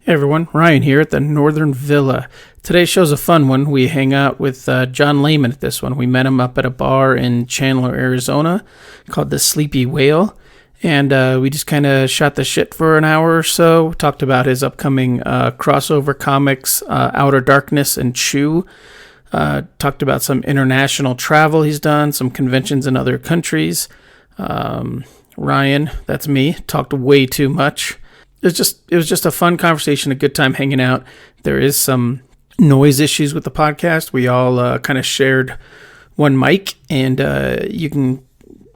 Hey everyone, Ryan here at the Northern Villa. Today's show's a fun one. We hang out with John Layman at this one. We met him up at a bar in Chandler, Arizona called the Sleepy Whale. And we just kind of shot the shit for an hour or so. Talked about his upcoming crossover comics, Outer Darkness and Chew. Talked about some international travel he's done, some conventions in other countries. Ryan, that's me, talked way too much. It was just a fun conversation, a good time hanging out. There is some noise issues with the podcast. We all kind of shared one mic, and you can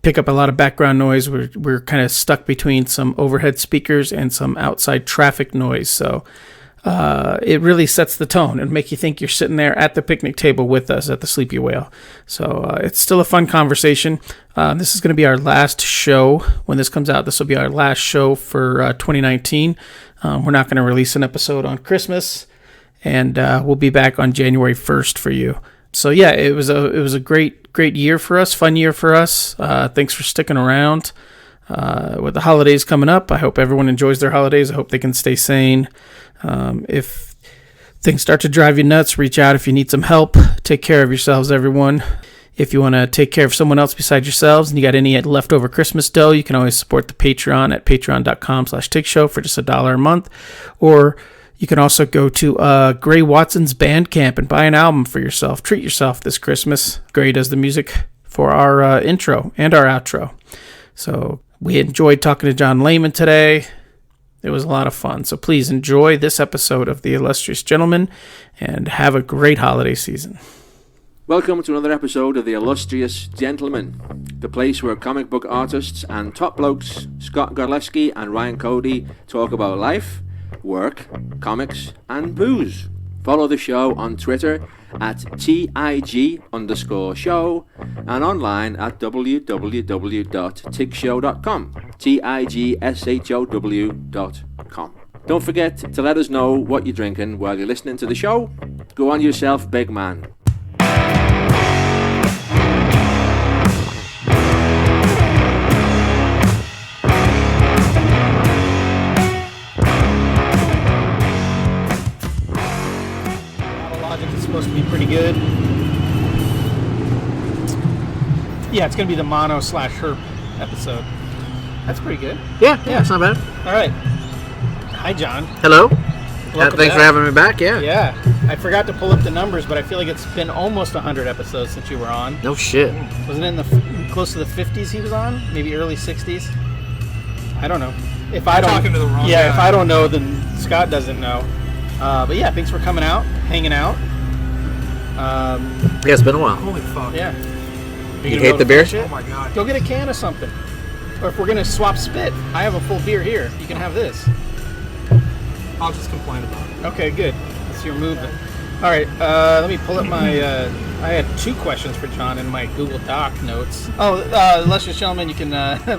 pick up a lot of background noise. We're kind of stuck between some overhead speakers and some outside traffic noise. So it really sets the tone and make you think you're sitting there at the picnic table with us at the Sleepy Whale. So it's still a fun conversation. This is going to be our last show. When this comes out, this will be our last show for 2019. We're not going to release an episode on Christmas, and we'll be back on January 1st for you. So yeah, it was a great year for us, fun year for us. Thanks for sticking around. With the holidays coming up, I hope everyone enjoys their holidays. I hope they can stay sane. If things start to drive you nuts, reach out if you need some help. Take care of yourselves, everyone. If you want to take care of someone else besides yourselves and you got any leftover Christmas dough, you can always support the Patreon at patreon.com/TigShow for just $1 a month. Or you can also go to Gray Watson's Bandcamp and buy an album for yourself. Treat yourself this Christmas. Gray does the music for our intro and our outro. So we enjoyed talking to John Layman today. It was a lot of fun. So please enjoy this episode of The Illustrious Gentlemen and have a great holiday season. Welcome to another episode of The Illustrious Gentlemen, the place where comic book artists and top blokes Scott Godlewski and Ryan Cody talk about life, work, comics, and booze. Follow the show on Twitter at TIG_show and online at www.tigshow.com, TIGSHOW.com. Don't forget to let us know what you're drinking while you're listening to the show. Go on yourself, big man. Supposed to be pretty good. Yeah, it's going to be the mono/herp episode. That's pretty good. Yeah, it's not bad. All right. Hi, John. Hello. Welcome Thanks back. for having me back. Yeah. Yeah. I forgot to pull up the numbers, but I feel like it's been almost 100 episodes since you were on. No shit. Wasn't it in the close to the 50s he was on? Maybe early 60s? I don't know. If I don't, talking to the wrong yeah, guy. if I don't know, then Scott doesn't know. But yeah, thanks for coming out, hanging out. Yeah, it's been a while. Holy fuck. Yeah. You hate the beer? Oh my god. Go get a can of something. Or if we're going to swap spit, I have a full beer here. You can have this. I'll just complain about it. Okay, good. That's your movement. All right, let me pull up my... I had 2 questions for John in my Google Doc notes. Oh, Illustrious Gentlemen, you can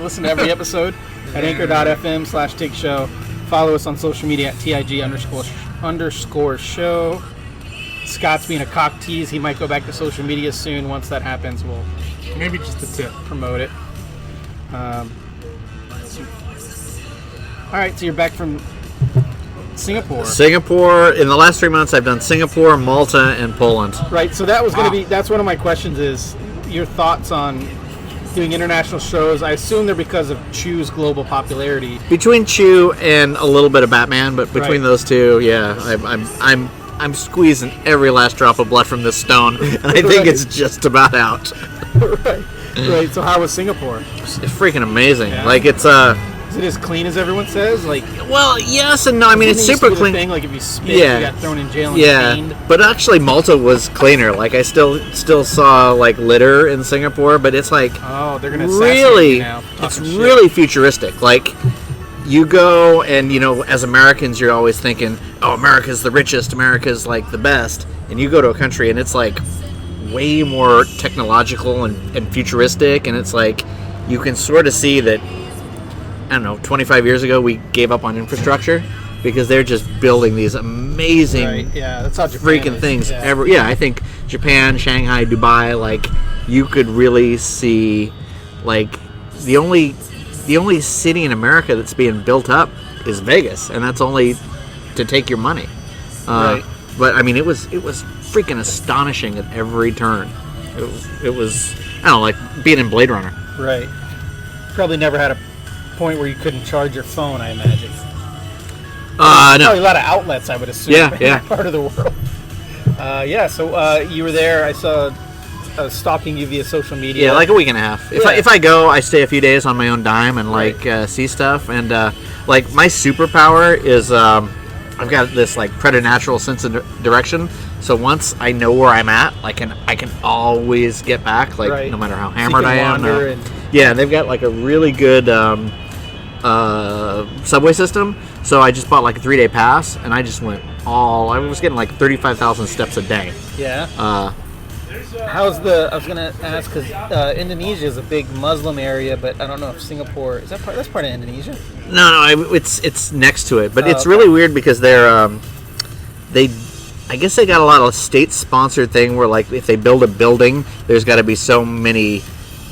listen to every episode at anchor.fm/TigShow. Follow us on social media at TIG_show. Scott's being a cock tease. He might go back to social media soon. Once that happens, we'll Maybe just a tip. promote it. All right, so you're back from Singapore. Singapore. In the last 3 months, I've done Singapore, Malta, and Poland. Right, so that was going to be, that's one of my questions is your thoughts on doing international shows. I assume they're because of Chew's global popularity. Between Chew and a little bit of Batman, but between Right. those two, yeah, I'm squeezing every last drop of blood from this stone, and I think Right. it's just about out. Right, so how was Singapore? It's freaking amazing. Yeah. Like it's Is it as clean as everyone says? Like, well, yes and no. I mean, it's didn't they used to super do the clean. thing, like if you spit, Yeah. you got thrown in jail and Yeah, caned. but actually Malta was cleaner. Like I still saw like litter in Singapore, but it's like Oh, they're gonna assassinate really, you now. for it's talking shit. really futuristic. Like you go and as Americans, you're always thinking, oh, America's the richest, America's like the best, and you go to a country and it's like way more technological and futuristic, and it's like you can sort of see that. I don't know, 25 years ago we gave up on infrastructure because they're just building these amazing Right, yeah, that's how Japan freaking is. things Yeah. Yeah, I think Japan, Shanghai, Dubai, like you could really see like the only city in America that's being built up is Vegas, and that's only to take your money. Right. But I mean, it was freaking astonishing at every turn. It was I don't know, like being in Blade Runner. Right. Probably never had a point where you couldn't charge your phone, I imagine. No. Probably a lot of outlets, I would assume, Yeah, in yeah. that part of the world. So you were there. I was stalking you via social media. Yeah, like a week and a half. Yeah. If I go, I stay a few days on my own dime and see stuff. And like my superpower is I've got this like preternatural sense of direction. So once I know where I'm at, I can always get back. Like no matter how hammered I am. Yeah, they've got like a really good subway system. So I just bought like a 3-day pass, and I just went I was getting like 35,000 steps a day. Yeah. I was gonna ask because Indonesia is a big Muslim area, but I don't know if Singapore that's part of Indonesia. No, it's next to it, but it's really weird because I guess they got a lot of state-sponsored thing where like if they build a building, there's got to be so many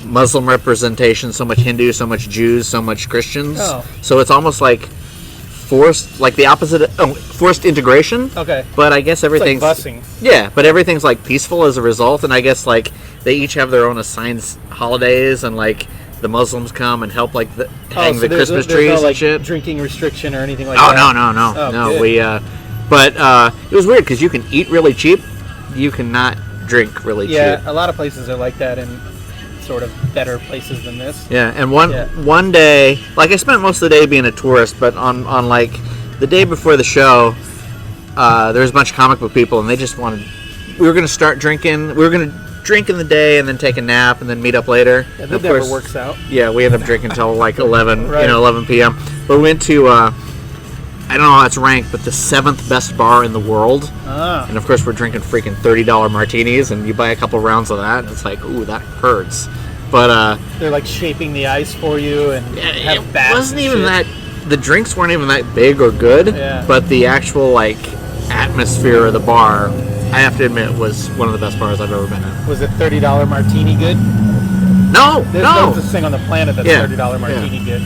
Muslim representation, so much Hindu, so much Jews, so much Christians. Oh. So it's almost like forced, like the opposite, forced integration. Okay. But I guess everything's it's like busing. Yeah, but everything's like peaceful as a result, and I guess like they each have their own assigned holidays, and like the Muslims come and help like hang the Christmas trees no, like, and shit. Drinking restriction or anything like that? that? No. We but it was weird because you can eat really cheap, you cannot drink really cheap. Yeah, a lot of places are like that in sort of better places than this. Yeah, and one day, like I spent most of the day being a tourist, but on like the day before the show, there was a bunch of comic book people, and they just wanted. We were going to start drinking. We were going to drink in the day and then take a nap and then meet up later. Yeah, that never works out. Yeah, we ended up drinking until like 11, Right. 11 p.m. But we went to. I don't know how it's ranked, but the 7th best bar in the world. And of course, we're drinking freaking $30 martinis, and you buy a couple rounds of that, and it's like, ooh, that hurts. But they're like shaping the ice for you, and have it baths wasn't and even shit. that. The drinks weren't even that big or good. Yeah. But the actual like atmosphere of the bar, I have to admit, was one of the best bars I've ever been in. Was it $30 martini good? No, There's no such thing on the planet that's $30 martini good.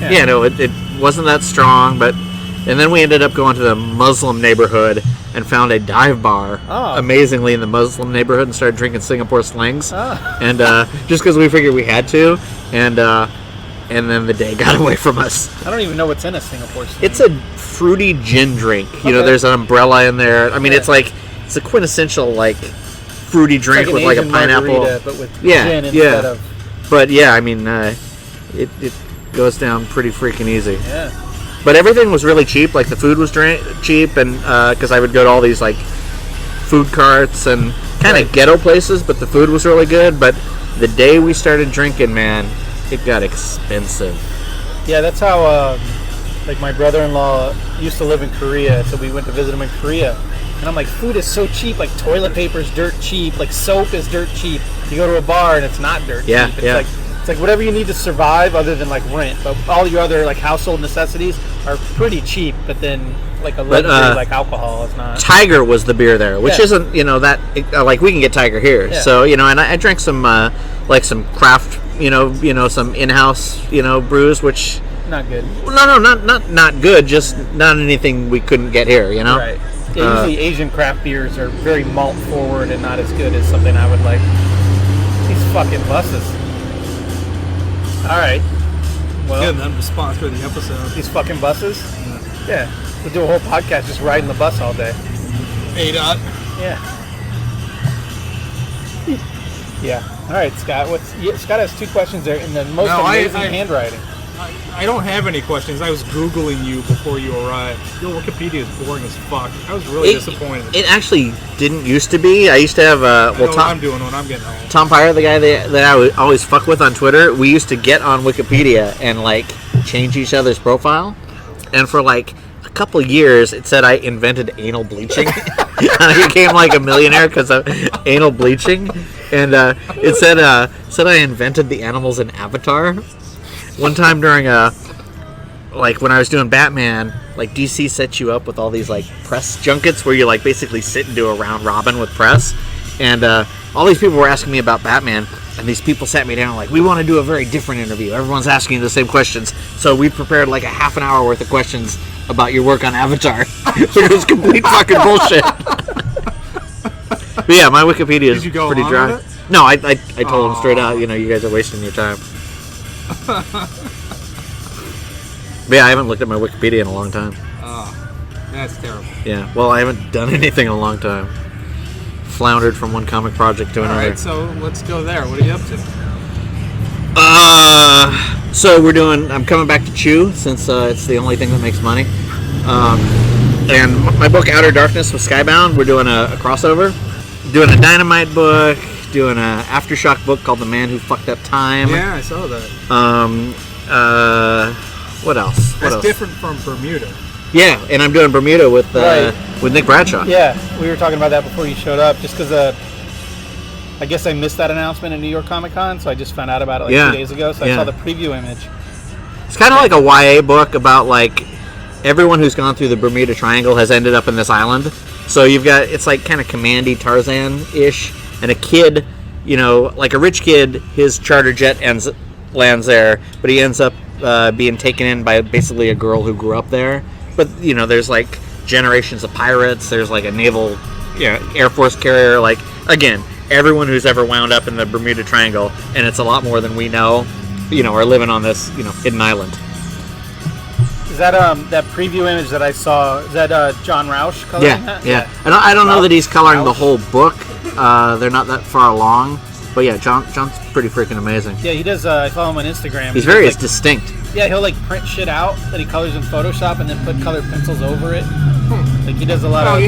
Yeah, no, it wasn't that strong, but and then we ended up going to the Muslim neighborhood and found a dive bar, amazingly in the Muslim neighborhood, and started drinking Singapore slings, and just because we figured we had to, and then the day got away from us. I don't even know what's in a Singapore sling. It's a fruity gin drink. You know, there's an umbrella in there. I mean, it's a quintessential like fruity drink like with like a pineapple, but with gin instead of. But yeah, I mean, it goes down pretty freaking easy. Yeah. But everything was really cheap. Like the food was cheap, and because I would go to all these like food carts and kind of ghetto places, but the food was really good. But the day we started drinking, man, it got expensive. Yeah, that's how. Like my brother-in-law used to live in Korea, so we went to visit him in Korea. And I'm like, food is so cheap. Like toilet paper is dirt cheap. Like soap is dirt cheap. You go to a bar and it's not dirt cheap. It's like whatever you need to survive other than like rent. But all your other like household necessities are pretty cheap. But then like a luxury like alcohol is not. Tiger was the beer there, which isn't that like we can get Tiger here. Yeah. So and I drank some like some craft some in-house brews, which not good. No, not good. Just not anything we couldn't get here. Right. Yeah, usually Asian craft beers are very malt forward and not as good as something I would like. These fucking buses. All right. Well, Getting them to sponsor the episode. These fucking buses. Yeah. We'll do a whole podcast just riding the bus all day. A-Dot. Yeah. Yeah. All right, Scott. Scott has 2 questions there in the most amazing handwriting. I don't have any questions. I was Googling you before you arrived. Your Wikipedia is boring as fuck. I was really disappointed. It actually didn't used to be. I used to have I know what I'm doing when I'm getting home. Tom Pyre, the guy that I would always fuck with on Twitter, we used to get on Wikipedia and like change each other's profile. And for like a couple years, it said I invented anal bleaching. I became like a millionaire because of anal bleaching. And it said I invented the animals in Avatar. One time during like when I was doing Batman, like DC sets you up with all these like press junkets where you like basically sit and do a round robin with press, and all these people were asking me about Batman, and these people sat me down like, we want to do a very different interview. Everyone's asking you the same questions, so we prepared like a half an hour worth of questions, about your work on Avatar, which was complete fucking bullshit. But yeah, my Wikipedia is Did you go pretty along dry. with it? No, I told him straight out, you guys are wasting your time. But yeah, I haven't looked at my Wikipedia in a long time. Oh, that's terrible. Yeah, well, I haven't done anything in a long time. Floundered from one comic project to All another. right, so let's go there. What are you up to? So I'm coming back to Chew since it's the only thing that makes money. And my book Outer Darkness with Skybound, we're doing a crossover. Doing a Dynamite book, doing a Aftershock book called The Man Who Fucked Up Time. Yeah, I saw that. What else? That's different from Bermuda. Yeah, and I'm doing Bermuda with Right. with Nick Bradshaw. Yeah, we were talking about that before you showed up, just because I guess I missed that announcement at New York Comic Con, so I just found out about it 2 days ago, so I saw the preview image. It's kind of like a YA book about like everyone who's gone through the Bermuda Triangle has ended up in this island. So you've got, it's like kind of Commandy Tarzan-ish, and a kid, like a rich kid, his charter jet lands there, but he ends up being taken in by basically a girl who grew up there. But there's like generations of pirates. There's like a naval, Air Force carrier. Like again, everyone who's ever wound up in the Bermuda Triangle, and it's a lot more than we know, are living on this, hidden island. Is that that preview image that I saw? Is that John Roush coloring that? Yeah. And I don't know that he's coloring the whole book. They're not that far along, but yeah, John's pretty freaking amazing. Yeah, he does. I follow him on Instagram. He's very distinct. Yeah, he'll like print shit out that he colors in Photoshop and then put colored pencils over it. Like he does a lot of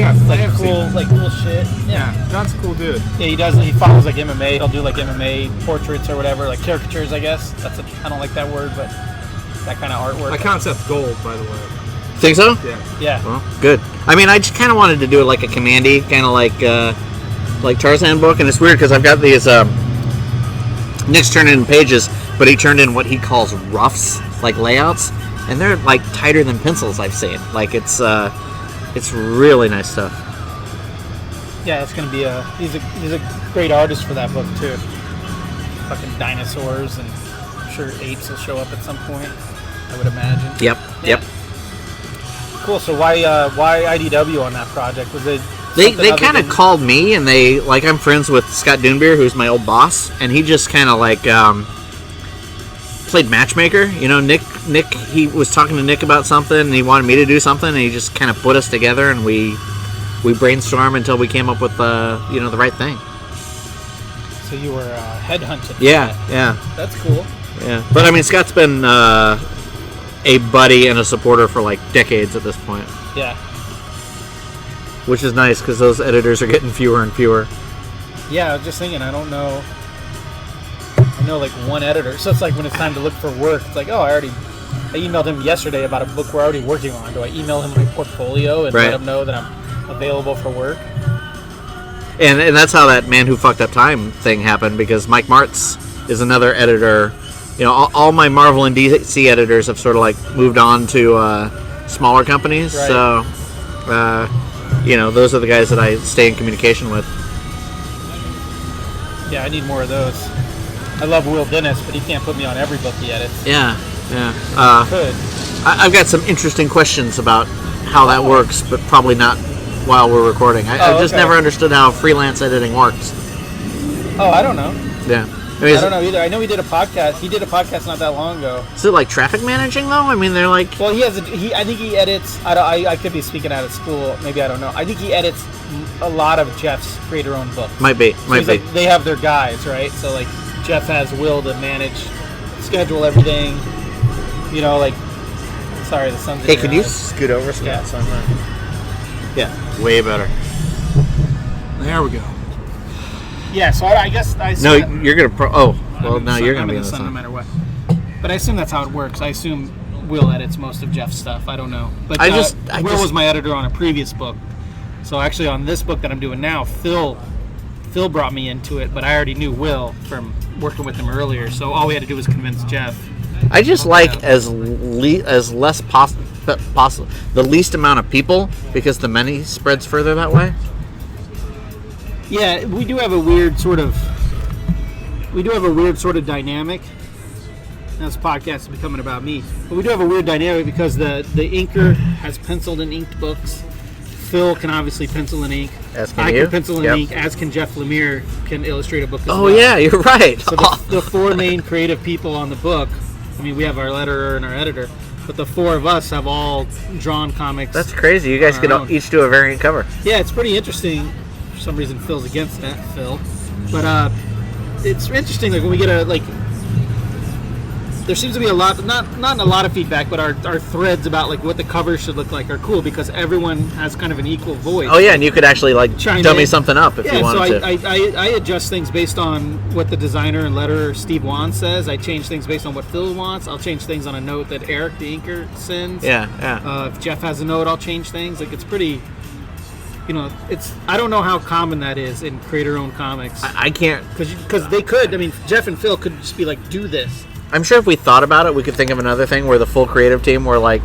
cool shit. Yeah, John's a cool dude. Yeah, he does. He follows like MMA. He'll do like MMA portraits or whatever, like caricatures, I guess. I don't like that word, but that kind of artwork. My concept's gold, by the way. Think so? Yeah. Well, good. I mean, I just kind of wanted to do it like a Commandy, kind of like Tarzan book, and it's weird because I've got these. Nick's turned in pages, but he turned in what he calls roughs, like layouts, and they're like tighter than pencils I've seen. Like it's really nice stuff. Yeah, it's gonna be he's a great artist for that book too. Fucking dinosaurs, and I'm sure apes will show up at some point, I would imagine. Yep. Cool. So why IDW on that project? Was it? They kind of called me, and I'm friends with Scott Doonbeer, who's my old boss, and he just kind of played matchmaker. Nick, he was talking to Nick about something, and he wanted me to do something, and he just kind of put us together, and we brainstormed until we came up with the right thing. So you were headhunted. Yeah. That's cool. Yeah, but I mean, Scott's been a buddy and a supporter for like decades at this point. Yeah. Which is nice because those editors are getting fewer and fewer. Yeah, I was just thinking, I don't know. I know like one editor, so it's like when it's time to look for work, it's like, I emailed him yesterday about a book we're already working on. Do I email him my portfolio and let him know that I'm available for work? And that's how that Man Who Fucked Up Time thing happened, because Mike Martz is another editor. All my Marvel and DC editors have sort of like moved on to smaller companies. Right. So, those are the guys that I stay in communication with. Yeah, I need more of those. I love Will Dennis, but he can't put me on every book he edits. Yeah. Could. I've got some interesting questions about how that works, but probably not while we're recording. I've just never understood how freelance editing works. I don't know. Yeah. I don't know either. I know he did a podcast. He did a podcast not that long ago. Is it like traffic managing though? I mean, they're like. Well, I think he edits. I could be speaking out of school. Maybe I don't know. I think he edits a lot of Jeff's creator-owned books. Might be. Like, they have their guys, right? So like Jeff has Will to manage, schedule everything. Sorry, the sun's. Hey, can you scoot over, Scott? Yeah. So yeah, way better. There we go. Yeah, so I guess I. No, you're gonna. Now you're gonna be in the sun no matter what. But I assume that's how it works. I assume Will edits most of Jeff's stuff. I don't know, but Will was my editor on a previous book. So actually, on this book that I'm doing now, Phil brought me into it, but I already knew Will from working with him earlier. So all we had to do was convince Jeff. I just like as less possible, the least amount of people, because the many spreads further that way. Yeah, we do have a weird sort of dynamic. Now this podcast is becoming about me. But we do have a weird dynamic because the inker has penciled and inked books. Phil can obviously pencil and ink. As can I you. can pencil and ink, as can Jeff Lemire can illustrate a book as well. Oh, yeah, you're right. So the four main creative people on the book, I mean, we have our letterer and our editor, but the four of us have all drawn comics. That's crazy. You guys could each do a variant cover. Yeah, it's pretty interesting. For some reason, Phil's against that, Phil. But it's interesting, like, when we get there seems to be a lot, not a lot of feedback, but our threads about like what the covers should look like are cool because everyone has kind of an equal voice. Oh yeah, and you could actually like dummy something up if you wanted to. I adjust things based on what the designer and letterer Steve Wan says. I change things based on what Phil wants. I'll change things on a note that Eric, the inker, sends. Yeah. If Jeff has a note, I'll change things. Like it's pretty. I don't know how common that is in creator-owned comics. I can't because they could. I mean, Jeff and Phil could just be like, do this. I'm sure if we thought about it, we could think of another thing where the full creative team were like,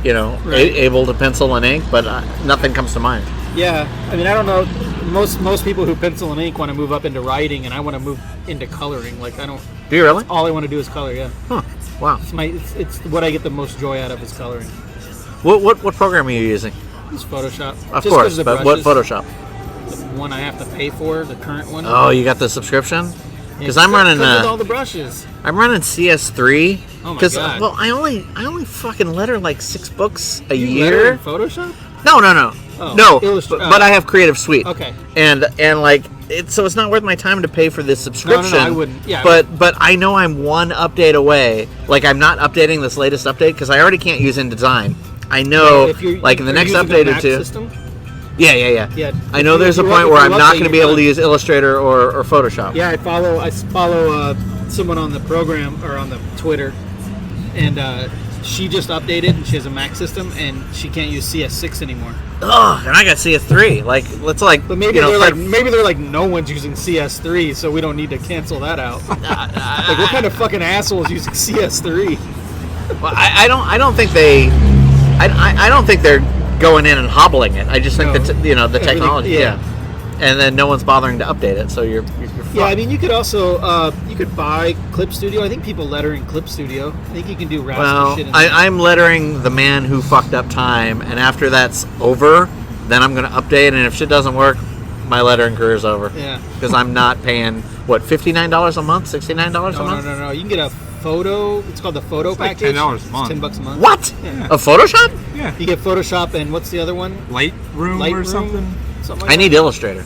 able to pencil and ink, but nothing comes to mind. Yeah, I mean, I don't know. Most people who pencil and ink want to move up into writing, and I want to move into coloring. Like I don't. Do you really? All I want to do is color. Yeah. Huh. Wow. It's what I get the most joy out of is coloring. What program are you using? It's Photoshop. Of course, but what Photoshop? The one I have to pay for, the current one. Oh, you got the subscription? Because I'm running with all the brushes. I'm running CS3. Oh my god! Well, I only fucking letter like 6 books a you year. Letter in Photoshop? No. Oh, No. But I have Creative Suite. Okay. And like so it's not worth my time to pay for this subscription. No, I wouldn't. Yeah. But I know I'm one update away. Like I'm not updating this latest update because I already can't use InDesign. I know, like in the next update or two. System? Yeah. I know there's a point where I'm not going to be able to use Illustrator or Photoshop. Yeah, I follow someone on the program or on the Twitter, and she just updated and she has a Mac system and she can't use CS6 anymore. Oh, and I got CS3. Like let's like. But maybe they're like no one's using CS3, so we don't need to cancel that out. Like what kind of fucking assholes using CS3? Well, I don't think they. I don't think they're going in and hobbling it. I just think that the technology. Yeah. And then no one's bothering to update it, so you're fucked. Yeah, I mean you could also you could buy Clip Studio. I think people letter in Clip Studio. I think you can do raster shit. I'm lettering the man who fucked up time, and after that's over, then I'm going to update. And if shit doesn't work, my lettering career's over. Yeah. Because I'm not paying $59 a month, $69 a month. No. You can get a photo. It's called the photo package. $10 a month. It's $10 a month. What? Yeah. A Photoshop? Yeah. You get Photoshop and what's the other one? Lightroom or something. Something like I need Illustrator.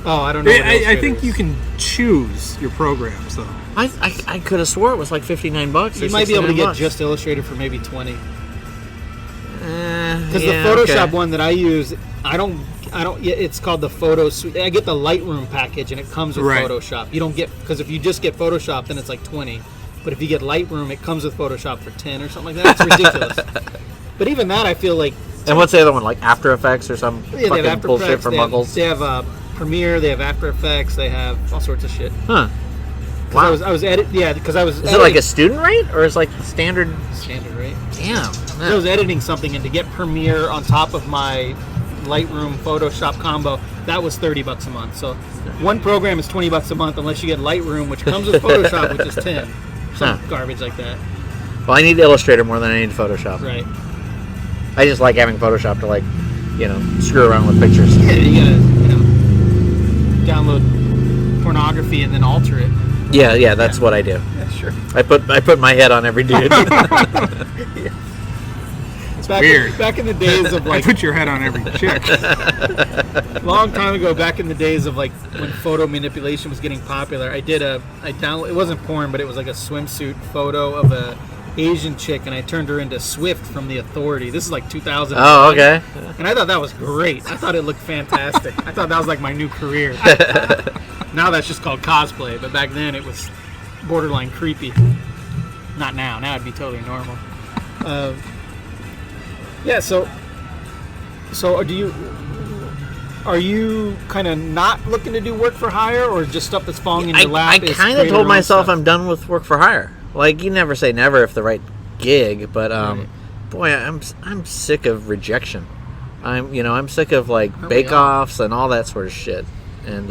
Oh, I don't know. I think you can choose your programs though. I could have swore it was like $59. You might be able to get just Illustrator for maybe $20. Because the Photoshop one that I use, I don't. Yeah, it's called the Photo Suite. I get the Lightroom package, and it comes with Photoshop. You don't get because if you just get Photoshop, then it's like $20. But if you get Lightroom, it comes with Photoshop for $10 or something like that. It's ridiculous. But even that, I feel like. And what's the other one? Like After Effects or some fucking bullshit for muggles? They have Premiere. They have After Effects. They have all sorts of shit. Huh. Wow. I was editing. Yeah, because I was. Is it like a student rate or is it like standard? Standard rate. Damn. I was editing something, and to get Premiere on top of my Lightroom Photoshop combo, that was $30 a month. So one program is $20 a month unless you get Lightroom, which comes with Photoshop, which is $10. Some garbage like that. Well, I need Illustrator more than I need Photoshop. Right. I just like having Photoshop to like, screw around with pictures. Yeah, you gotta, download pornography and then alter it. Yeah, that's what I do. Yeah, sure. I put my head on every dude. It's weird. Back in the days of like. I put your head on every chick. Long time ago, back in the days of like when photo manipulation was getting popular, I download. It wasn't porn, but it was like a swimsuit photo of a Asian chick, and I turned her into Swift from The Authority. This is like 2000. Oh, okay. And I thought that was great. I thought it looked fantastic. I thought that was like my new career. Now that's just called cosplay, but back then it was borderline creepy. Not now. Now it'd be totally normal. Yeah. So are you kind of not looking to do work for hire, or just stuff that's falling in your lap? I kind of told myself I'm done with work for hire. Like, you never say never if the right gig, but boy, I'm sick of rejection. I'm sick of like bake-offs and all that sort of shit. And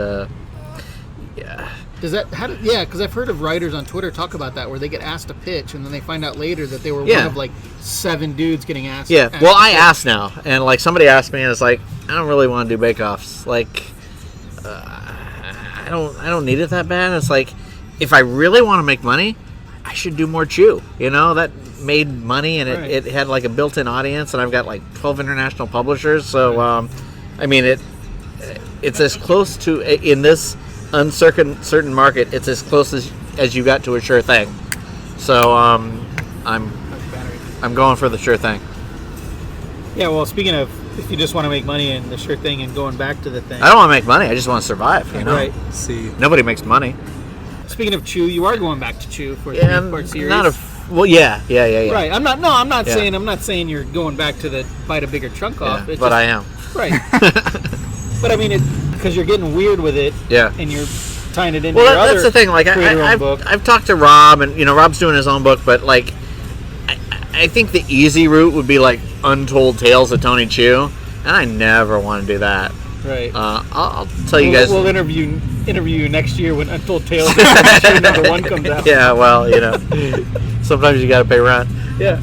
yeah, Does that? Because I've heard of writers on Twitter talk about that, where they get asked to pitch, and then they find out later that they were one of like 7 dudes getting asked. Yeah. Well, I asked now, and like somebody asked me, and it's like I don't really want to do bake-offs. Like, I don't need it that bad. It's like if I really want to make money, I should do more Chew. You know, that made money, and it had like a built-in audience, and I've got like 12 international publishers. So, I mean, it's as close to in this certain market, it's as close as you got to a sure thing. So I'm going for the sure thing. Yeah, well, speaking of, if you just want to make money and the sure thing and going back to the thing, I don't want to make money. I just want to survive. You know, right? See, nobody makes money. Speaking of Chew, you are going back to Chew for the 3-part series. Yeah. Right. I'm not saying you're going back to the bite a bigger chunk off. Yeah, but I am. Right. But I mean, because you're getting weird with it. Yeah. And you're tying it into your other. That's the thing. Like I've talked to Rob, and Rob's doing his own book, but like I think the easy route would be like Untold Tales of Tony Chew, and I never want to do that. Right. I'll tell you guys. We'll interview you next year when Untold Tales of Tony Chew #1 comes out. Yeah. Well, sometimes you got to pay rent. Yeah.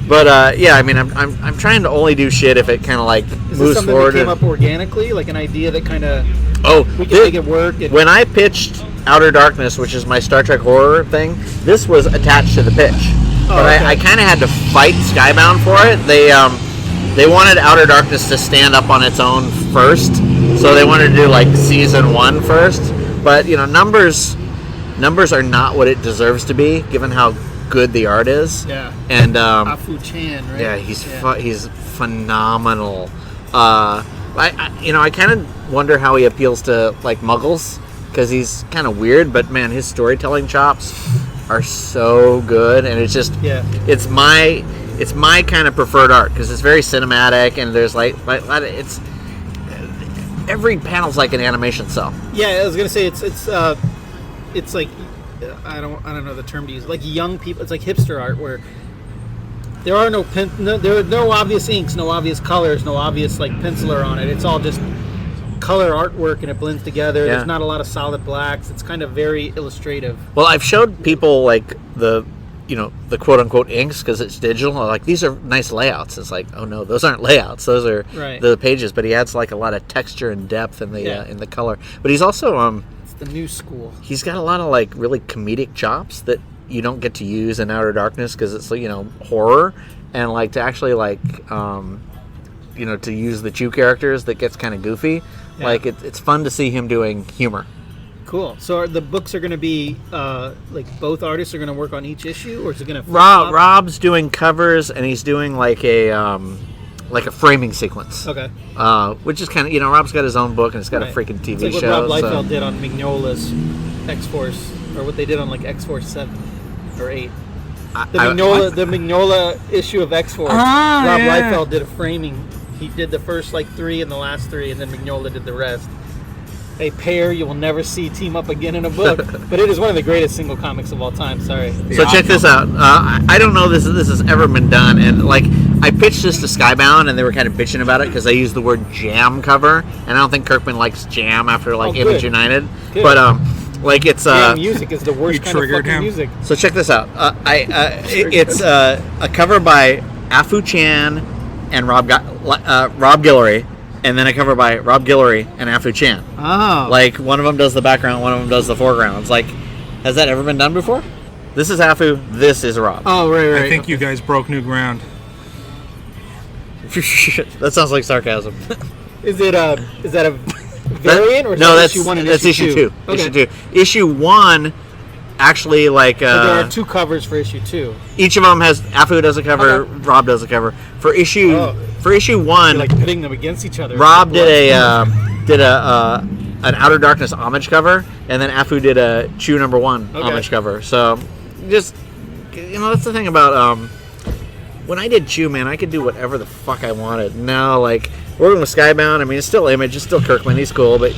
But I mean, I'm trying to only do shit if it kind of like moves something forward. That came up organically, like an idea that kind of we can make it work. When I pitched Outer Darkness, which is my Star Trek horror thing, this was attached to the pitch. But I kind of had to fight Skybound for it. They wanted Outer Darkness to stand up on its own first, so they wanted to do like season 1 first. But numbers are not what it deserves to be, given how good the art is. Yeah. And Afu Chan, right? Yeah, he's phenomenal. I kind of wonder how he appeals to like Muggles, because he's kind of weird, but man, his storytelling chops are so good, and it's just it's my kind of preferred art, because it's very cinematic, and there's like it's every panel's like an animation cell. Yeah, I was gonna say it's like I don't know the term to use, like young people. It's like hipster art where there are there are no obvious inks, no obvious colors, no obvious like penciler on it. It's all just color artwork, and it blends together. There's not a lot of solid blacks. It's kind of very illustrative. Well, I've showed people like the quote unquote inks, because it's digital. Like, these are nice layouts. It's like, oh no, those aren't layouts. Those are the pages. But he adds like a lot of texture and depth in the color. But he's also it's the new school. He's got a lot of like really comedic chops that you don't get to use in Outer Darkness, because it's horror, and like to actually like to use the Chew characters, that gets kind of goofy. Yeah. Like it's fun to see him doing humor. Cool. So the books are going to be like both artists are going to work on each issue, or is it going to? Rob's doing covers, and he's doing like a framing sequence. Okay. Which is kind of Rob's got his own book, and it's got a freaking TV it's like show. What Rob Liefeld did on Mignola's X-Force, or what they did on like X-Force 7 or 8. The Mignola issue of X-Force. Rob Liefeld did a framing. He did the first like 3 and the last 3, and then Mignola did the rest. A pair you will never see team up again in a book, but it is one of the greatest single comics of all time. Sorry. So check this out. I don't know this has ever been done, and like I pitched this to Skybound, and they were kind of bitching about it because I used the word jam cover, and I don't think Kirkman likes jam after like Image United. Good. But like it's jam music is the worst kind of fucking music. So check this out. It's a cover by Afu Chan and Rob Guillory. And then a cover by Rob Guillory and Afu Chan. Oh. Like, one of them does the background, one of them does the foreground. It's like, has that ever been done before? This is Afu, this is Rob. Oh, right. I think you guys broke new ground. That sounds like sarcasm. Is that a variant, or is no, that that's issue 1 and that's issue 2? Okay. Issue 2. Issue 1, actually, like... so there are 2 covers for issue 2. Each of them has... Afu does a cover, Rob does a cover. For issue 1... You're like pitting them against each other. Rob did an Outer Darkness homage cover, and then Afu did a Chew #1 homage cover. So, just... that's the thing about... when I did Chew, man, I could do whatever the fuck I wanted. Now, like, working with Skybound, I mean, it's still Image, it's still Kirkman, he's cool, but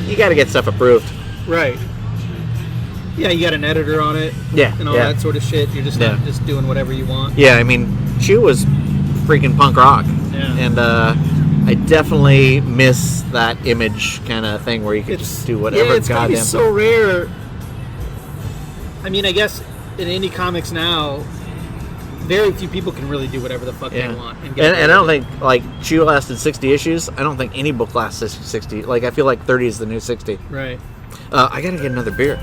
you gotta get stuff approved. Right. Yeah, you got an editor on it. Yeah. And all that sort of shit. You're just not just doing whatever you want. Yeah, I mean, Chew was freaking punk rock. Yeah. And I definitely miss that image kind of thing where you could just do whatever. It's gotta be so rare. I mean, I guess in indie comics now, very few people can really do whatever the fuck they want. And I don't think, like, Chew lasted 60 issues. I don't think any book lasts 60. Like, I feel like 30 is the new 60. Right. I gotta get another beer.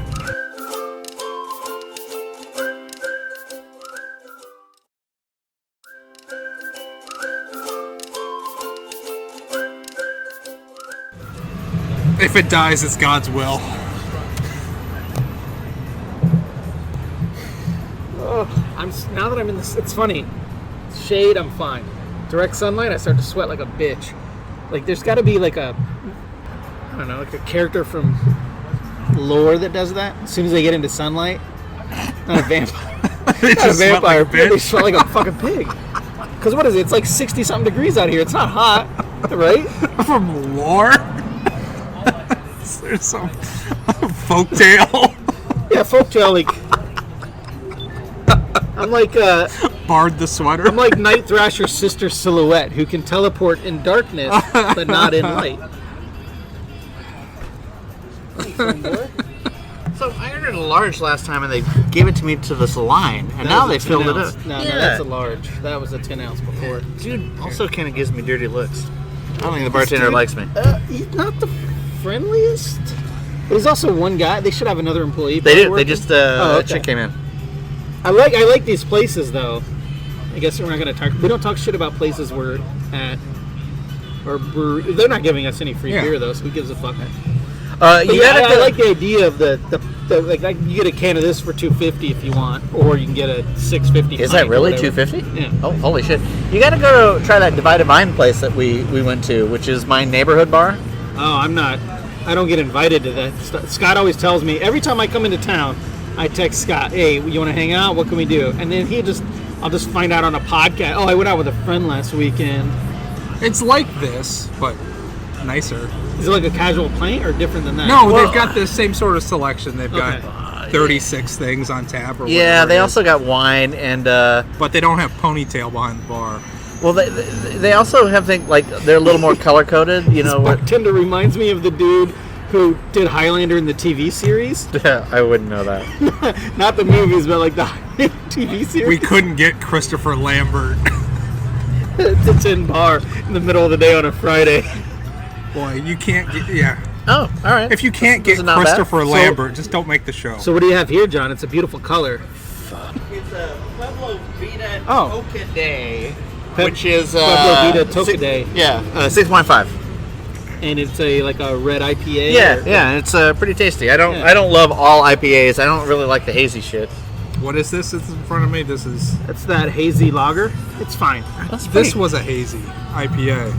If it dies, it's God's will. Now that I'm in this, it's funny. Shade, I'm fine. Direct sunlight, I start to sweat like a bitch. Like, there's got to be like a, I don't know, like a character from lore that does that. As soon as they get into sunlight, not a vampire. Not a vampire. They sweat like a fucking pig. Because what is it? It's like 60-something degrees out here. It's not hot, right? From lore? There's some folktale. Yeah, folktale, like... I'm like Bard the Sweater. I'm like Night Thrasher's sister Silhouette, who can teleport in darkness but not in light. So I ordered a large last time, and they gave it to me to this line, and now they filled it up. No, that's a large. That was a 10 ounce before. Dude also kind of gives me dirty looks. I don't think the bartender likes me. He's not the friendliest. But he's also one guy. They should have another employee. They do. They just that chick came in. I like these places though. I guess we're not gonna talk. We don't talk shit about places we're at. Or they're not giving us any free beer though, so who gives a fuck? I like the idea of the like you get a can of this for $2.50 if you want, or you can get a $6.50. Is that really $2.50? Yeah. Oh, holy shit! You got to go try that Divided Mind place that we went to, which is my neighborhood bar. Oh, I don't get invited to that. Scott always tells me every time I come into town. I text Scott, hey, you want to hang out? What can we do? And then I'll just find out on a podcast. Oh, I went out with a friend last weekend. It's like this, but nicer. Is it like a casual pint or different than that? No, they've got the same sort of selection. They've got 36 things on tap or whatever. They also got wine and... but they don't have ponytail behind the bar. Well, they also have things like they're a little more color-coded, you know. This bartender reminds me of the dude who did Highlander in the TV series. Yeah, I wouldn't know that. Not the movies, but like the TV series. We couldn't get Christopher Lambert. It's a 10 bar in the middle of the day on a Friday. Boy, you can't get... Oh, all right. If you can't get Christopher Lambert, just don't make the show. So what do you have here, John? It's a beautiful color. It's a Pueblo Vida Toca Day, which is... Pueblo Vida Toca Day. Yeah, 6.5. And it's a red IPA. Yeah, it's pretty tasty. I don't love all IPAs. I don't really like the hazy shit. What is this that's in front of me? That's that hazy lager. It's fine. This was a hazy IPA.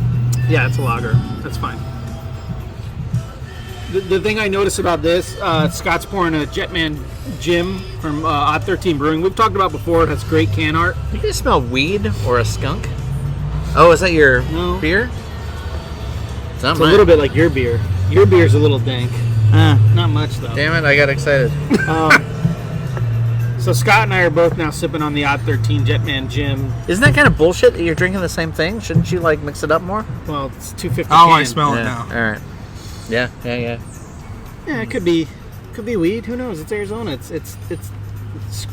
Yeah, it's a lager. That's fine. The thing I noticed about this, Scott's pouring a Jetman Jim from Odd 13 Brewing. We've talked about before. It has great can art. You guys smell weed or a skunk? Oh, is that your beer? It's a little bit like your beer. Your beer's a little dank. Not much, though. Damn it, I got excited. So Scott and I are both now sipping on the Odd 13 Jetman Jim. Isn't that kind of bullshit that you're drinking the same thing? Shouldn't you, like, mix it up more? Well, it's $2.50 Oh, I smell it now. All right. Yeah. Yeah, it could be weed. Who knows? It's Arizona. It's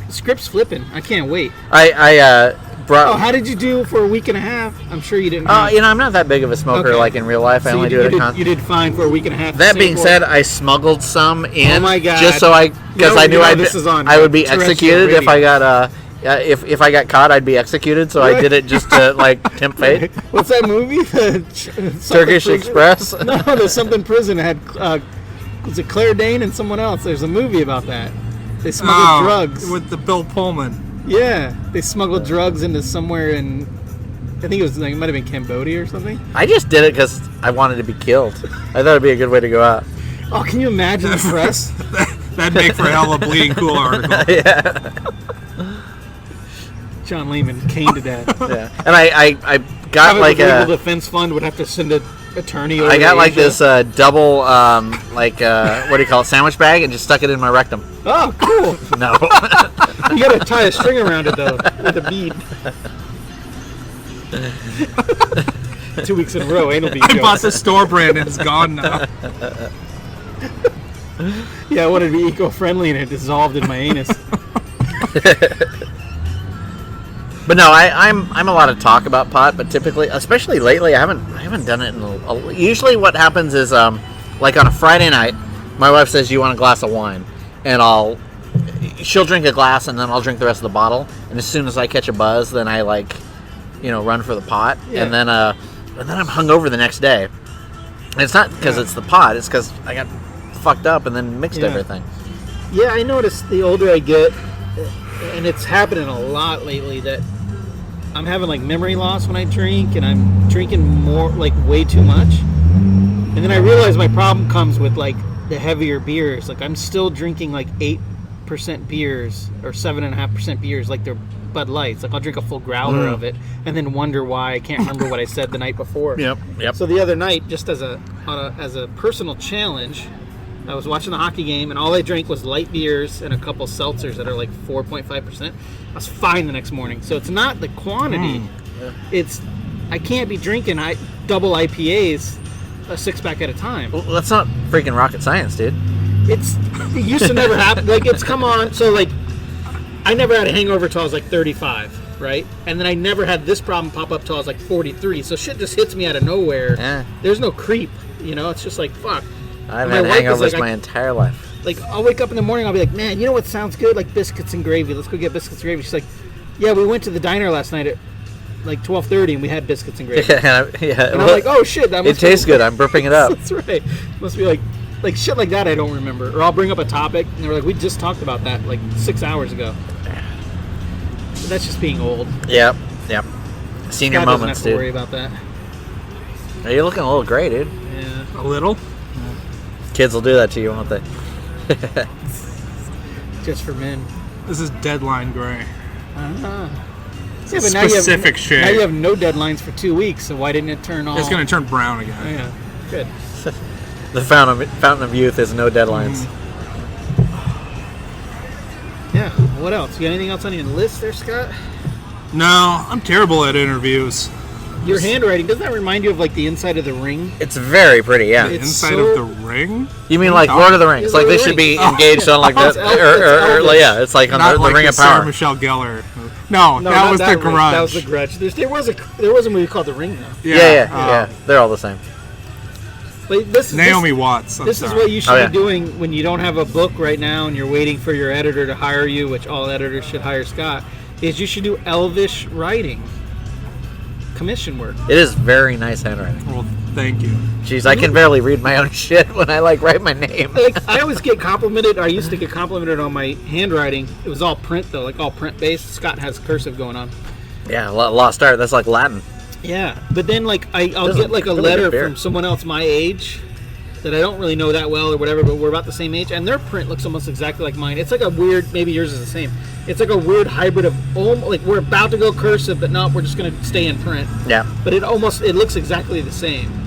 script's flipping. I can't wait. I brought... Oh, how did you do for a week and a half? I'm sure you didn't. I'm not that big of a smoker, like in real life. So I only do it at You did fine for a week and a half. That being said, I smuggled some in. Oh my God. Just so because I knew I would be executed if I got if I got caught, I'd be executed. So I did it just to tempt fate. What's that movie? Turkish Express. No, there's something prison that had was it Claire Danes and someone else? There's a movie about that. They smuggled drugs with the Bill Pullman. Yeah, they smuggled drugs into somewhere in, I think it might have been Cambodia or something. I just did it because I wanted to be killed. I thought it'd be a good way to go out. Oh, can you imagine the press? That'd make for a hell of a Bleeding Cool article. Yeah. John Layman caned to death. Yeah, and I got like a legal defense fund would have to send an attorney over. I got like this double what do you call it, sandwich bag, and just stuck it in my rectum. Oh, cool. No. You gotta tie a string around it though with a bead. 2 weeks in a row. Anal bead I bought jokes. the store brand and it's gone now. Yeah, I wanted to be eco-friendly and it dissolved in my anus. But no, I'm allowed to talk about pot, but typically, especially lately, I haven't done it in usually what happens is like on a Friday night, my wife says, "You want a glass of wine?" and she'll drink a glass and then I'll drink the rest of the bottle, and as soon as I catch a buzz, then I run for the pot, and then I'm hungover the next day. And it's not because it's the pot, it's because I got fucked up and then mixed everything. Yeah, I noticed the older I get, and it's happening a lot lately, that I'm having like memory loss when I drink, and I'm drinking more, like way too much. And then I realize my problem comes with like the heavier beers. Like I'm still drinking like 8% beers or 7.5% beers, like they're Bud Lights. Like I'll drink a full growler of it and then wonder why I can't remember what I said the night before. Yep. So the other night, just as a personal challenge, I was watching the hockey game and all I drank was light beers and a couple seltzers that are like 4.5%. I was fine the next morning. So it's not the quantity. It's I can't be drinking double IPAs a 6-pack at a time. Well, that's not freaking rocket science, dude. It used to never happen. Like it's come on. So like I never had a hangover till I was like 35, right? And then I never had this problem pop up till I was like 43. So shit just hits me out of nowhere. Yeah. There's no creep, It's just like fuck. I've My had wife is hangovers like, my entire life. Like I'll wake up in the morning, I'll be like, man, you know what sounds good? Like biscuits and gravy. Let's go get biscuits and gravy. She's like, yeah, we went to the diner last night at like 12:30 and we had biscuits and gravy. Yeah. And I'm like, oh shit, that must it tastes good. I'm burping it up. That's right. Must be like shit like that I don't remember. Or I'll bring up a topic and they're like, we just talked about that like 6 hours ago. But that's just being old. Yep. Senior God doesn't moments, have to dude. worry about that. You're looking a little gray, dude. Yeah. A little? Kids will do that to you, won't they? Just for men. This is deadline gray. Yeah, It's but now specific shade. Now you have no deadlines for 2 weeks, so why didn't it turn all... It's going to turn brown Oh, again. yeah. Good. The fountain of youth is no deadlines. Yeah. What else? You got anything else on your list there, Scott? No, I'm terrible at interviews. Your handwriting, doesn't that remind you of like the inside of the ring? It's very pretty, yeah. It's Inside so- of the ring? You mean like Lord of the Rings? Yeah, Like Lord they of the should be Rings. engaged on like It's that, Elvis. yeah, it's like on Not the like Ring the of Sarah Power. Michelle Gellar. No, that not was the ring. Grudge. That was the Grudge. There was a movie called The Ring, though. Yeah, they're all the same. But this Naomi Watts. I'm This is sorry. what you should Oh, yeah. be doing when you don't have a book right now and you're waiting for your editor to hire you, which all editors should hire Scott, is you should do Elvish writing. Commission work. It is very nice handwriting. Well, thank you. Jeez, I can barely read my own shit when I like write my name. Like I always get complimented. I used to get complimented on my handwriting. It was all print though, like all print based. Scott has cursive going on. Yeah, lost art. That's like Latin. Yeah, but then like I'll This get is like a really letter good beer. from someone else my age that I don't really know that well or whatever, but we're about the same age, and their print looks almost exactly like mine. It's like a weird, maybe yours is the same. It's like a weird hybrid of like we're about to go cursive, but no, we're just gonna stay in print. Yeah. But it looks exactly the same.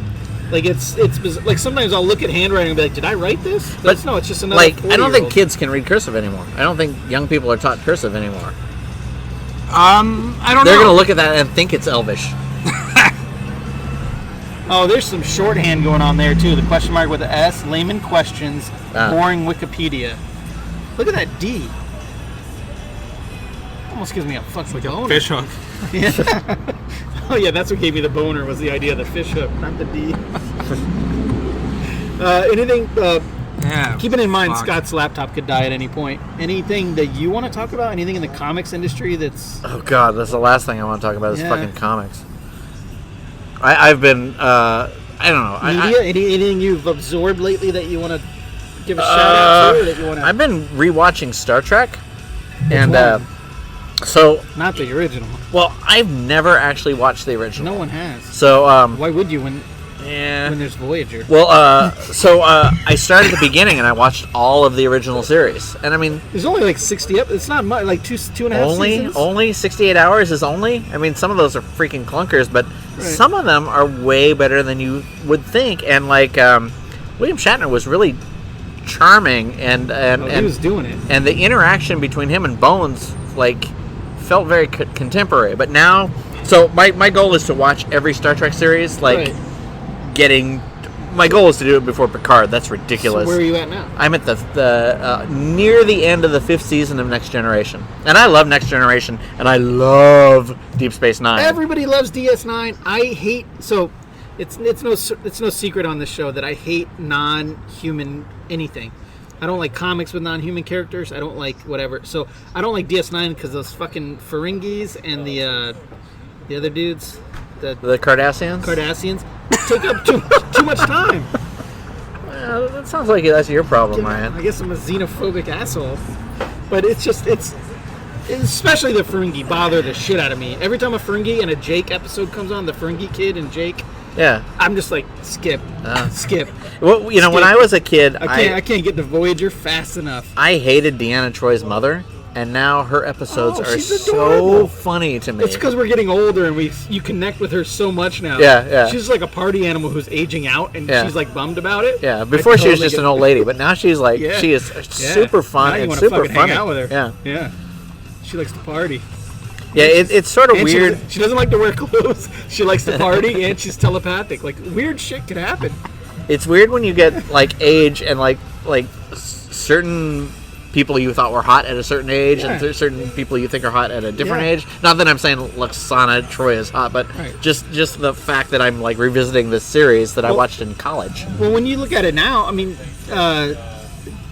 Like it's like sometimes I'll look at handwriting and be like, did I write this? But, No, it's just another. Like, I don't think 40-year-old. kids can read cursive anymore. I don't think young people are taught cursive anymore. I don't They're know. going to look at that and think it's Elvish. Oh, there's some shorthand going on there too. The question mark with the S, layman questions, boring Wikipedia. Look at that D. Almost gives me a fucking Like a boner. fish hook. Oh yeah, that's what gave me the boner was the idea of the fish hook, not the D. Anything? Yeah. Keeping in mind, fuck. Scott's laptop could die at any point. Anything that you want to talk about? Anything in the comics industry that's? Oh, God, that's the last thing I want to talk about is Yeah. fucking comics. I've been, I don't know. Media? Anything you've absorbed lately that you want to give a shout out to, or that you want to? I've been rewatching Star Trek. one? So, Not the original. well, I've never actually watched the original. No one has. So, Why would you when yeah. there's Voyager? Well, I started at the beginning and I watched all of the original series. And I mean, There's only like 60 episodes. It's not much, like two and a half seasons. only 68 hours is only. I mean, some of those are freaking clunkers, but some of them are way better than you would think. And like William Shatner was really charming, and He was doing it. and the interaction between him and Bones like felt very contemporary. But now So my goal is to watch every Star Trek series, like Right. My goal is to do it before Picard. That's ridiculous. So where are you at now? I'm at the near the end of the 5th season of Next Generation, and I love Next Generation, and I love Deep Space Nine. Everybody loves DS9. I hate it's no secret on this show that I hate non-human anything. I don't like comics with non-human characters. I don't like whatever. So I don't like DS9 because those fucking Ferengis and the other dudes, the Cardassians. take up too much time. Well, that sounds like that's your problem, Ryan. I guess I'm a xenophobic asshole, but it's especially the Ferengi bother the shit out of me. Every time a Ferengi and a Jake episode comes on, the Ferengi kid and Jake, Yeah. I'm just like skip. Well, you know, when I was a kid, I can't get to Voyager fast enough. I hated Deanna Troy's mother, and now her episodes are she's so adorable. funny to me. It's because we're getting older and you connect with her so much now. Yeah. She's like a party animal who's aging out, and she's like bummed about it. Yeah, before she was just an old lady, but now she's like, she is super fun Now you and wanna super fucking funny. hang out with her. Yeah. She likes to party. Yeah, it's sort of And weird. She doesn't like to wear clothes. She likes to party, and she's telepathic. Like, weird shit could happen. It's weird when you get like age and like certain people you thought were hot at a certain age and certain people you think are hot at a different age. Not that I'm saying Lwaxana Troy is hot, but just the fact that I'm like revisiting this series that I watched in college. Well, when you look at it now, I mean,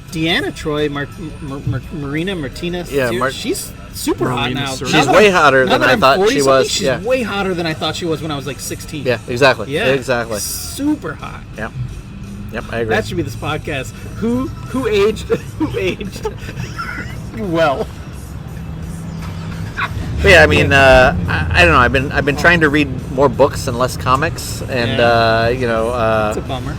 Deanna Troy, Marina Martinez, she's super hot now. She's way hotter than I thought she was. She's way hotter than I thought she was when I was like 16. Yeah, exactly. Yeah, exactly. Super hot. Yep, I agree. That should be this podcast. Who aged well? But yeah, I mean, I don't know. I've been trying to read more books and less comics, and it's a bummer.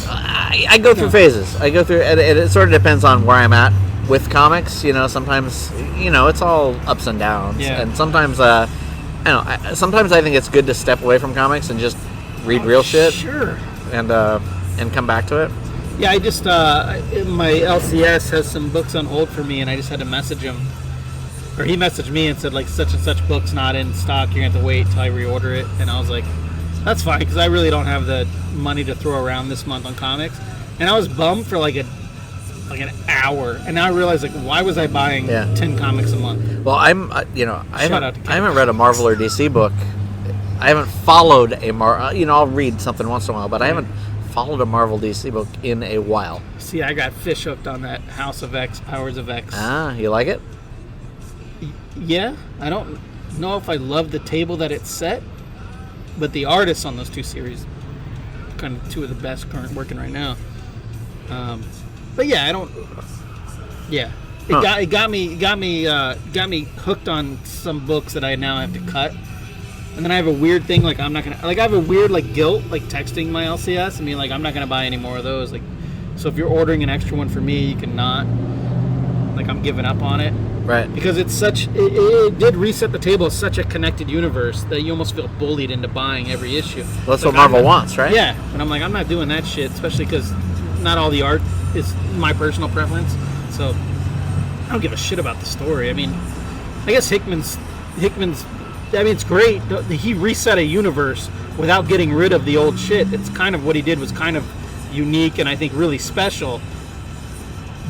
I go through phases. I go through, and it sort of depends on where I'm at with comics. You know, sometimes it's all ups and downs, and sometimes sometimes I think it's good to step away from comics and just read real shit. Sure. And come back to it. Yeah, I just my LCS has some books on hold for me, and I just had to message him, or he messaged me and said like such and such book's not in stock. You're gonna have to wait till I reorder it. And I was like, that's fine because I really don't have the money to throw around this month on comics. And I was bummed for like an hour, and now I realize like why was I buying 10 comics a month? Well, I haven't read a Marvel or DC book. I haven't followed a Marvel. I'll read something once in a while, but I haven't followed a Marvel DC book in a while. See, I got fish hooked on that House of X, Powers of X. Ah, you like it? Yeah, I don't know if I love the table that it's set, but the artists on those two series, kind of two of the best current working right now. But yeah, I don't. Yeah, it got me hooked on some books that I now have to cut. And then I have a weird thing, like I'm not gonna, like I have a weird like guilt, like texting my LCS. I mean, like I'm not gonna buy any more of those. Like, so if you're ordering an extra one for me, you can not. Like I'm giving up on it, right? Because it's it did reset the table. It's such a connected universe that you almost feel bullied into buying every issue. Well, that's what Marvel wants, right? Yeah, and I'm like, I'm not doing that shit, especially because not all the art is my personal preference. So I don't give a shit about the story. I mean, I guess Hickman's. I mean, it's great. He reset a universe without getting rid of the old shit. It's kind of what he did was kind of unique and I think really special.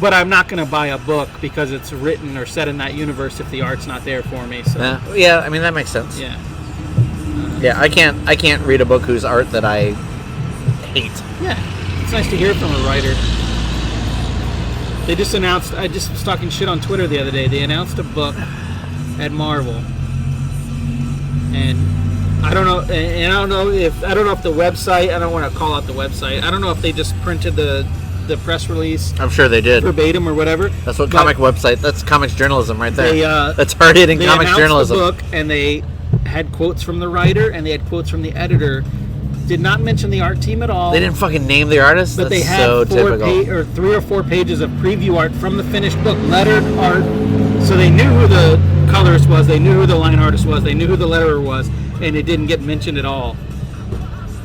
But I'm not going to buy a book because it's written or set in that universe if the art's not there for me. So yeah, I mean that makes sense. Yeah. Yeah, I can't read a book whose art that I hate. Yeah, it's nice to hear from a writer. They just announced. I just was talking shit on Twitter the other day. They announced a book at Marvel. And I don't know. And I don't know if the website. I don't want to call out the website. I don't know if they just printed the press release. I'm sure they did verbatim or whatever. That's what comic website. That's comics journalism right there. That's hard hitting comics journalism. journalism. They announced the book and they had quotes from the writer and they had quotes from the editor. Did not mention the art team at all. They didn't fucking name the artist. But That's they had so typical. 3 or 4 pages of preview art from the finished book, lettered art. So they knew who the colorist was. They knew who the line artist was. They knew who the letterer was. And it didn't get mentioned at all.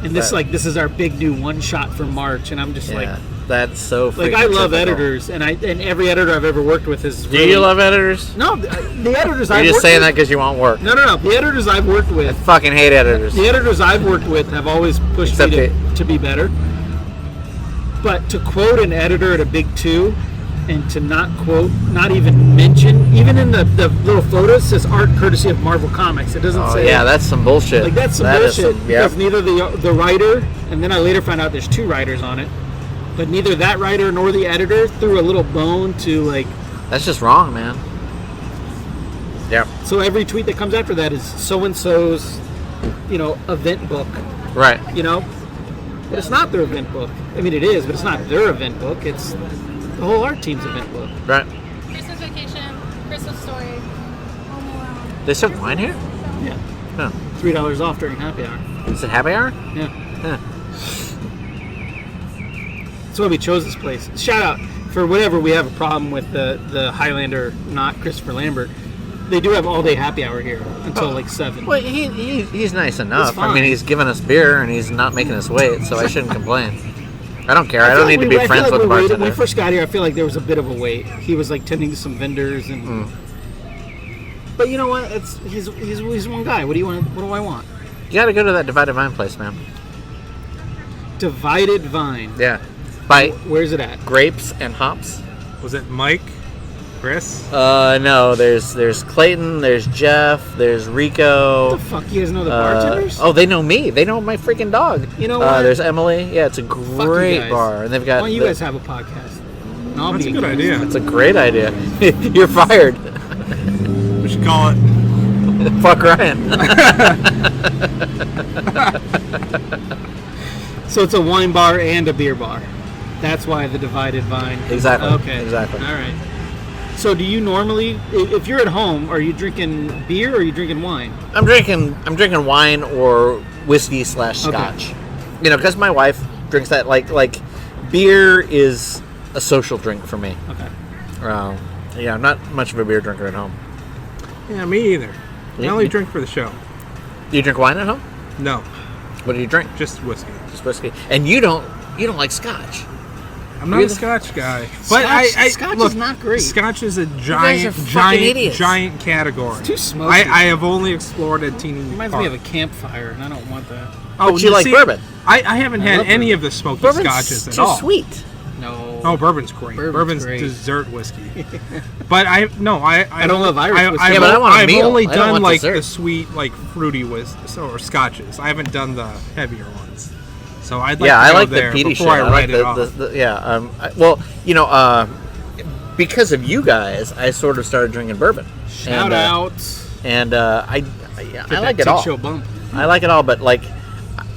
And this is our big new one shot for March, and I'm just like, That's so freaking Like, I love typical. editors, and every editor I've ever worked with is Do you love editors? No, the editors You're I've just worked saying with... that because you want work. No. The editors I've worked with... Fucking hate editors. The editors I've worked with have always pushed Except me to be better. But to quote an editor at a Big Two, and to not even mention, even in the little photos, says art courtesy of Marvel Comics. It doesn't say... yeah, that's some bullshit. Like, that's some That is bullshit. yep. Because neither the writer, and then I later found out there's 2 writers on it, but neither that writer nor the editor threw a little bone to, like... That's just wrong, man. Yeah. So every tweet that comes after that is so-and-so's, event book, Right. But it's not their event book. I mean, it is, but it's not their event book. It's the whole art team's event book. Right. Christmas Vacation, Christmas Story, Home Alone. They serve wine here? Yeah. Huh. $3 off during happy hour. Is it happy hour? Yeah. Huh. That's why we chose this place. Shout out for whatever we have a problem with the Highlander, not Christopher Lambert. They do have all day happy hour here until like 7. Well, he's nice enough. I fine. mean, he's giving us beer and he's not making us wait, so I shouldn't complain. I don't care. I don't need to be friends with the bartender. When we first got here, I feel like there was a bit of a wait. He was like tending to some vendors and. But you know what? He's one guy. What do you want? What do I want? You got to go to that Divided Vine place, man. Divided Vine. Yeah. By Where's it at? Grapes and Hops. Was it Mike? Chris? No. There's Clayton. There's Jeff. There's Rico. What the fuck? You guys know the bartenders? Oh, they know me. They know my freaking dog. You know what? There's Emily. Yeah, it's a you great guys. bar, and they've got. Why don't you guys have a podcast? And I'll That's be a good idea. It's a great idea. You're fired. We should call it. Fuck Ryan. So it's a wine bar and a beer bar. That's why the Divided Vine. Exactly. Okay. Exactly. All right. So do you normally, if you're at home, are you drinking beer or are you drinking wine? I'm drinking wine or whiskey / scotch. Okay. Because my wife drinks that. Like beer is a social drink for me. Okay. Yeah, I'm not much of a beer drinker at home. Yeah, me either. I Yeah. only drink for the show. Do you drink wine at home? No, What do you drink? just whiskey. Just whiskey. And you don't like scotch. I'm not You're a the- Scotch guy. Scotch look, is not great. Scotch is a guys are fucking idiots. giant category. It's too smoky. I have only explored a teeny Reminds part. me of a campfire, and I don't want that. But you like bourbon. I haven't had love any of the smoky Bourbon's scotches at too all. sweet. No. Oh, bourbon's great. Bourbon's great. dessert whiskey. But I don't love Irish whiskey. Yeah, but I want a I've meal. only I don't done want like dessert. the sweet, like fruity or scotches. I haven't done the heavier ones. So I'd like to I go like the there peaty shit. before I I like write it off. Because of you guys, I sort of started drinking bourbon. Shout out. And I like it Tick all. Show bump. I like it all, but like,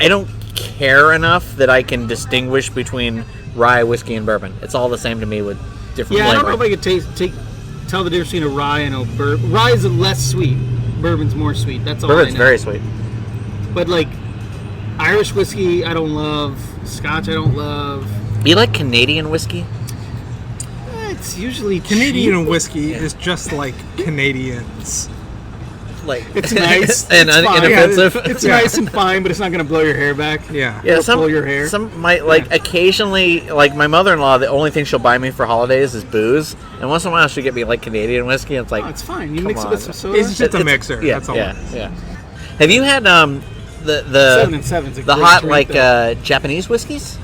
I don't care enough that I can distinguish between rye, whiskey, and bourbon. It's all the same to me with different Yeah, I don't know flavor. if I could tell the difference between a rye and a bourbon. Rye is less sweet. Bourbon's more sweet. That's all I Bourbon's know. very sweet. But like Irish whiskey, I don't love. Scotch, I don't love. You like Canadian whiskey? It's usually Canadian cheap. whiskey is just like Canadians. Like It's nice. and It's fine. inoffensive. It's nice and fine, but it's not going to blow your hair back. Yeah. Yeah, Or pull your hair. Some might like occasionally, like my mother-in-law. The only thing she'll buy me for holidays is booze, and once in a while she'll get me like Canadian whiskey. And it's like Oh, it's fine. You come mix it on. with some soda. It's just a mixer. Yeah, That's all. yeah, it is. yeah. Have you had the 7 and 7's a the great hot drink, like though. Japanese whiskeys?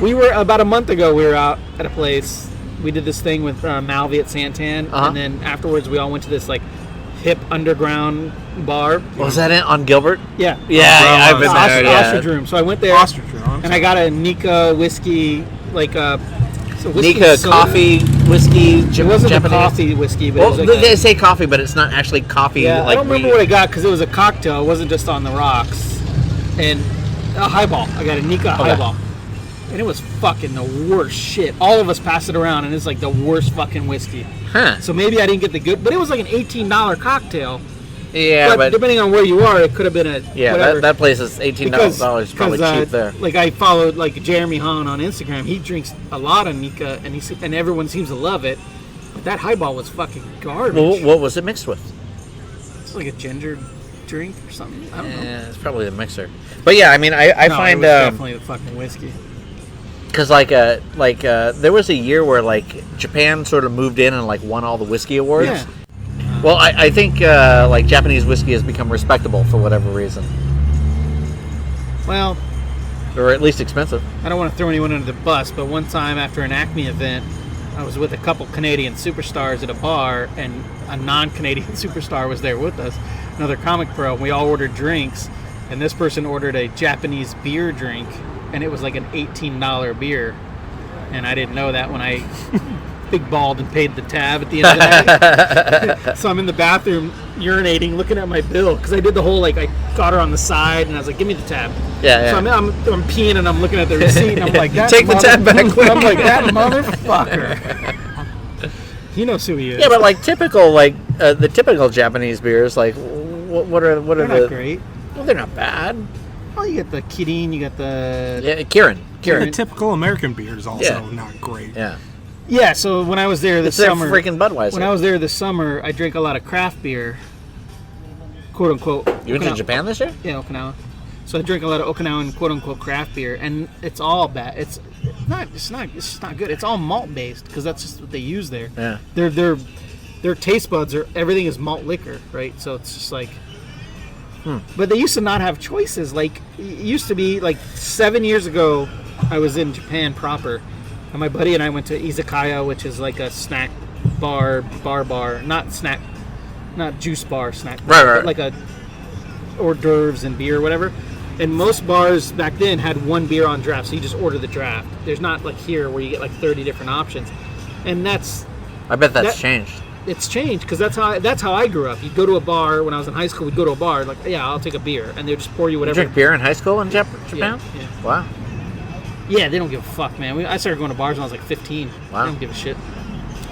We were about a month ago. We were out at a place. We did this thing with Malvi at Santan, Uh-huh. and then afterwards we all went to this like hip underground bar. Was that it on Gilbert? Yeah. Yeah, I've been Ostrich, there. Yeah. Ostrich Room. So I went there, Ostrich Room, I'm and I got a Nika whiskey, like whiskey Nika soda. coffee whiskey. It wasn't Japanese. a coffee whiskey, but Well, it was like they say coffee, but it's not actually coffee. yeah. Like I don't remember what I got because it was a cocktail. It wasn't just on the rocks. And a highball. I got a Nika highball. And it was fucking the worst shit. All of us passed it around, and it's like the worst fucking whiskey. Huh. So maybe I didn't get the good, but it was like an $18 cocktail. Yeah, but depending on where you are, it could have been a yeah, whatever. that place is $18 probably cheap there. Like I followed like Jeremy Hahn on Instagram. He drinks a lot of Nika, and everyone seems to love it. But that highball was fucking garbage. Well, what was it mixed with? It's like a ginger drink or something. I don't know. Yeah, it's probably the mixer. But yeah, I mean, I No, find it was definitely the fucking whiskey. Because there was a year where like Japan sort of moved in and like won all the whiskey awards. Yeah. Well, I think like Japanese whiskey has become respectable for whatever reason, Well, or at least expensive. I don't want to throw anyone under the bus, but one time after an Acme event, I was with a couple Canadian superstars at a bar, and a non-Canadian superstar was there with us, another comic pro. We all ordered drinks, and this person ordered a Japanese beer drink, and it was like an $18 beer. And I didn't know that when I big balled and paid the tab at the end of the night. So I'm in the bathroom urinating, looking at my bill, because I did the whole, like, I got her on the side, and I was like, give me the tab. Yeah. So I'm peeing, and I'm looking at the receipt, and I'm like, that Take the tab back quick. I'm like, that motherfucker. He knows who he is. Yeah, but like typical, like the typical Japanese beers, like what are They're the? not great. Well, they're not bad. Well, you get the Kirin, you get the... Yeah, Kirin. The typical American beer is also Yeah. not great. Yeah. Yeah, so when I was there this It's their summer... freaking Budweiser. When I was there this summer, I drank a lot of craft beer. Quote unquote. You went to Okinawa- Japan this year? Yeah, Okinawa. So I drank a lot of Okinawan quote unquote craft beer, and it's all bad. It's just not good. It's all malt based because that's just what they use there. Yeah. Their taste buds are everything is malt liquor, right? So it's just like. But they used to not have choices. Like it used to be like 7 years ago, I was in Japan proper, and my buddy and I went to izakaya, which is like a snack bar, not juice bar, snack bar, Right. but like a hors d'oeuvres and beer or whatever. And most bars back then had one beer on draft, so you just order the draft. There's not like here where you get like 30 different options, and I bet that's That- changed. it's changed because that's how I grew up. You'd go to a bar when I was in high school. We'd go to a bar like, yeah, I'll take a beer, and they'd just pour you You whatever. drink beer in high school in Japan? Yeah. Wow. Yeah, they don't give a fuck, man. I started going to bars when I was like 15. Wow. They don't give a shit.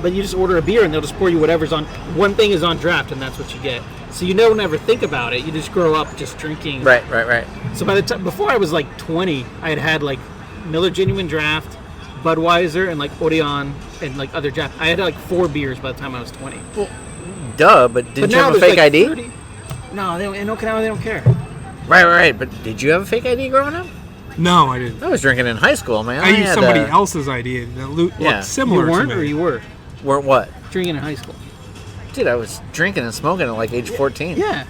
But you just order a beer and they'll just pour you whatever's on. One thing is on draft, and that's what you get. So you don't ever think about it. You just grow up just drinking. Right. So by the time before I was like 20, I had like Miller Genuine Draft, Budweiser, and like Orion, and like other draft. I had like 4 beers by the time I was 20. Duh, but didn't you now have a there's, fake like, ID? 30. No, they don't, in Okinawa they don't care. Right. But did you have a fake ID growing up? No, I didn't. I was drinking in high school, man. I used had, somebody else's idea that looked Yeah. similar You weren't, to or me. you were Weren't what? drinking in high school? Dude, I was drinking and smoking at like age 14. Yeah.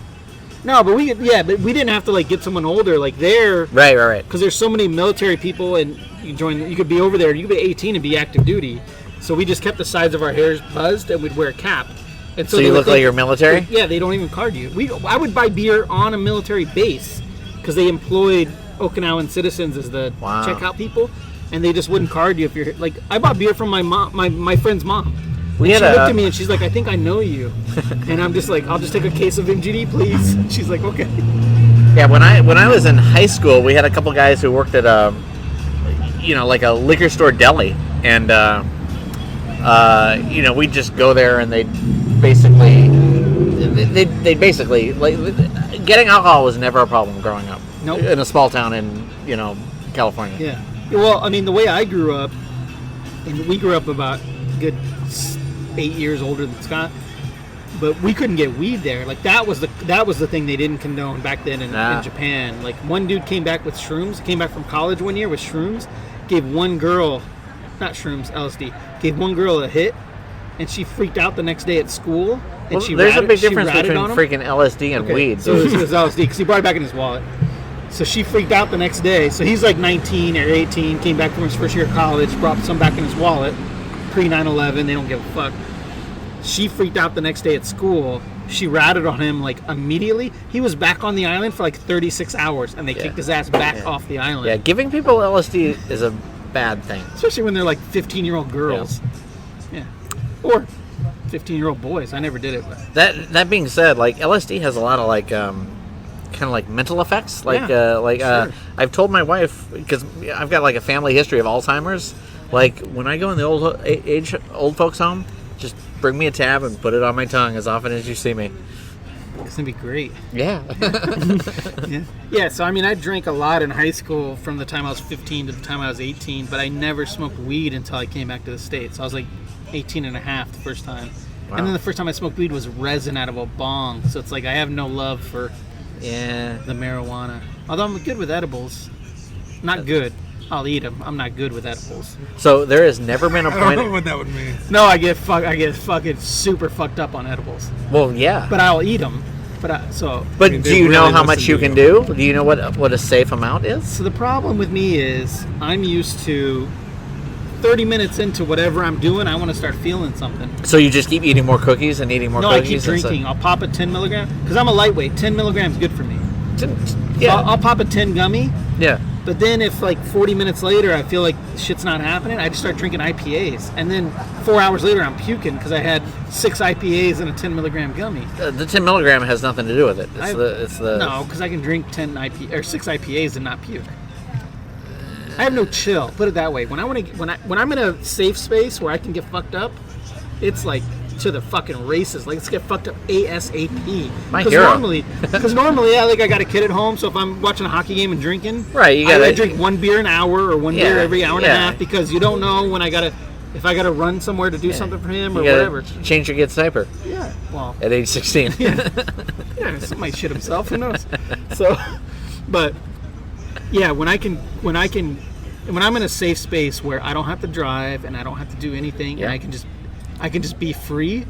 No, but we didn't have to like get someone older like there. Right. Because there's so many military people, and you could be over there, you could be 18 and be active duty. So we just kept the sides of our hairs buzzed, and we'd wear a cap. And So they you would look like think- you're military? Yeah, they don't even card you. I would buy beer on a military base because they employed Okinawan citizens as the Wow. checkout people, and they just wouldn't card you if you're like. I bought beer from my mom, my friend's mom. We And had she a- looked at me and she's like, "I think I know you," and I'm just like, "I'll just take a case of MGD, please." She's like, "Okay." Yeah, when I was in high school, we had a couple guys who worked at like a liquor store deli, and we'd just go there, and they'd basically like getting alcohol was never a problem growing up. Nope. In a small town in California. Yeah. Well, I mean, the way I grew up, and we grew up about a good 8 years older than Scott, but we couldn't get weed there. Like that was the thing they didn't condone back then in Japan. Like one dude came back with shrooms. Came back from college one year with shrooms. Gave one girl, not shrooms, LSD. Gave one girl a hit, and she freaked out the next day at school. And Well, she there's a ratted- big she difference ratted between on him. freaking LSD and Okay, weed. So it was LSD because he brought it back in his wallet. So she freaked out the next day. So he's like 19 or 18, came back from his first year of college, brought some back in his wallet. Pre 9/11, they don't give a fuck. She freaked out the next day at school. She ratted on him like immediately. He was back on the island for like 36 hours, and they kicked his ass back off the island. Yeah, giving people LSD is a bad thing. Especially when they're like 15-year-old girls. Yeah. Or 15-year-old boys. I never did it, but That being said, like LSD has a lot of like kind of like mental effects. Like sure. I've told my wife, because I've got like a family history of Alzheimer's. Like when I go in the old folks home, just bring me a tab and put it on my tongue as often as you see me. it's gonna be great. Yeah. Yeah, so I mean, I drank a lot in high school from the time I was 15 to the time I was 18, but I never smoked weed until I came back to the States. I was like 18 and a half the first time. Wow. And then the first time I smoked weed was resin out of a bong. So it's like I have no love for Yeah. the marijuana. Although I'm good with edibles. Not good. I'll eat them. I'm not good with edibles. So there has never been a I don't know point. what that would mean. No, I get fucking super fucked up on edibles. Well, yeah. But I'll eat them. But But mean, do they you know really how much listen you to can you. do? Do you know what a safe amount is? so the problem with me is I'm used to 30 minutes into whatever I'm doing, I want to start feeling something. So you just keep eating more cookies and eating more No, I cookies? keep drinking. I'll pop a 10 milligram because I'm a lightweight. 10 milligrams good for me. Yeah. So I'll pop a 10 gummy. Yeah. But then if like 40 minutes later I feel like shit's not happening, I just start drinking IPAs. And then 4 hours later I'm puking because I had 6 IPAs and a 10 milligram gummy. The 10 milligram has nothing to do with it. It's the No, because I can drink 6 IPAs and not puke. I have no chill. Put it that way. When I'm in a safe space where I can get fucked up, it's like to the fucking races. Like, let's get fucked up ASAP. My hero. Because normally, yeah, like I got a kid at home, so if I'm watching a hockey game and drinking, Right, you I gotta- would drink 1 beer an hour or 1 beer every hour and a yeah. half because you don't know when if I gotta run somewhere to do something for him or You gotta whatever. change your kid's diaper Yeah, well, at age 16. yeah, somebody might shit himself. Who knows? So, but yeah, when I'm in a safe space where I don't have to drive and I don't have to do anything, Yeah. and I can just be free.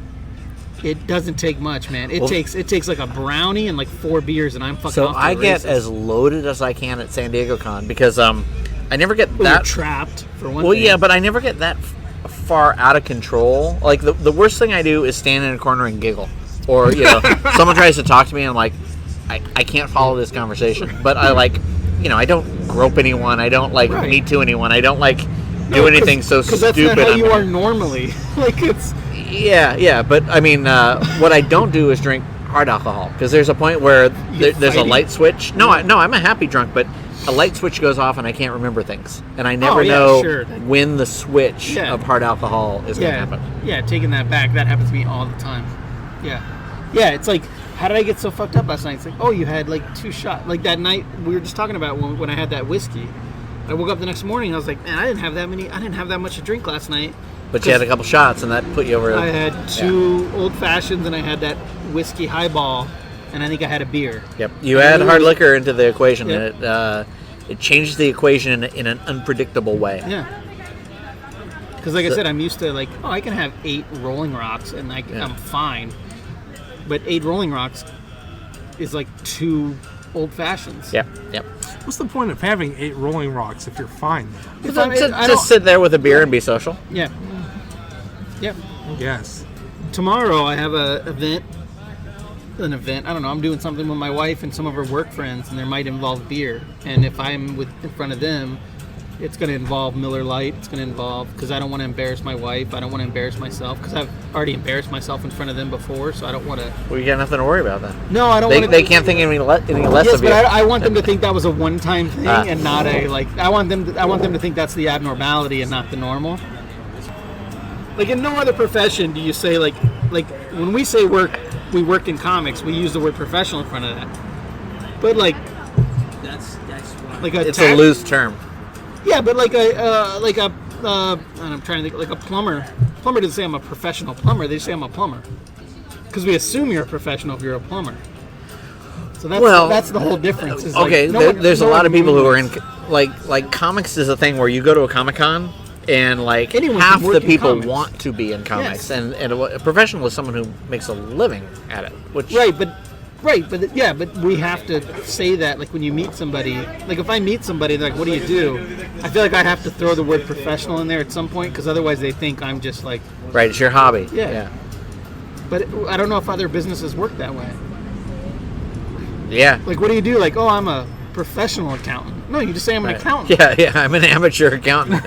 It doesn't take much, man. It Well- takes like a brownie and like 4 beers, and I'm fucking. So off to I the get races. as loaded as I can at San Diego Con because I never get You're that. trapped for one. Well, thing. yeah, but I never get that far out of control. Like the worst thing I do is stand in a corner and giggle, or someone tries to talk to me and I'm like, I can't follow this conversation. But I I don't grope anyone. I don't Right. me too anyone. I don't do anything so Because stupid. that's not how I'm you gonna- are normally. Like it's. Yeah, but I mean, what I don't do is drink hard alcohol because there's a point where get there's a fighting? light switch. No, I'm a happy drunk, but a light switch goes off and I can't remember things, and I never yeah, know sure. when the switch Yeah. of hard alcohol is going to Yeah, happen. yeah. Taking that back, that happens to me all the time. Yeah, yeah. It's like, how did I get so fucked up last night? It's like, oh, you had like 2 shots. Like that night we were just talking about when I had that whiskey. I woke up the next morning. I was like, man, I didn't have that much to drink last night. But you had a couple shots, and that put you over. I had 2 old fashions, and I had that whiskey highball, and I think I had a beer. Yep, you add hard liquor into the equation, Yep. and it changes the equation in an unpredictable way. Yeah. Because like I said, I'm used to like, oh, I can have 8 Rolling Rocks, and I'm fine. But 8 Rolling Rocks is like 2 old fashions. Yep. What's the point of having 8 Rolling Rocks if you're fine? If I'm- I don't- Just sit there with a beer and be social. Yeah. Yeah. Yes. Tomorrow I have an event. I don't know. I'm doing something with my wife and some of her work friends, and there might involve beer. And if I'm in front of them, it's going to involve Miller Lite. It's going to involve, because I don't want to embarrass my wife. I don't want to embarrass myself because I've already embarrassed myself in front of them before. So I don't want to. Well, you got nothing to worry about then. No, I don't They, want to. they can't think any less Yes, of you. but I want them to think that was a one-time thing Ah. and not a like. I want them to think that's the abnormality and not the normal. Like in no other profession do you say like when we say we work in comics, we use the word professional in front of that. But like That's why. like a It's a loose term. yeah, but like and I'm trying to think like a plumber. Plumber doesn't say I'm a professional plumber. They say I'm a plumber because we assume you're a professional if you're a plumber. So that's the whole difference. Is Okay, like, there's a no lot of one people who are in moves. like comics is a thing where you go to a Comic-Con and like Anyone half can work the in people comics. want to be in comics, Yes. and a professional is someone who makes a living at it. Which Right, but we have to say that like when you meet somebody, like if I meet somebody, they're like, what do you do? I feel like I have to throw the word professional in there at some point because otherwise they think I'm just like. right, it's your hobby. Yeah. But I don't know if other businesses work that way. Yeah. Like, what do you do? Like, oh, I'm a professional accountant. No, you just say I'm an accountant. Yeah, I'm an amateur accountant.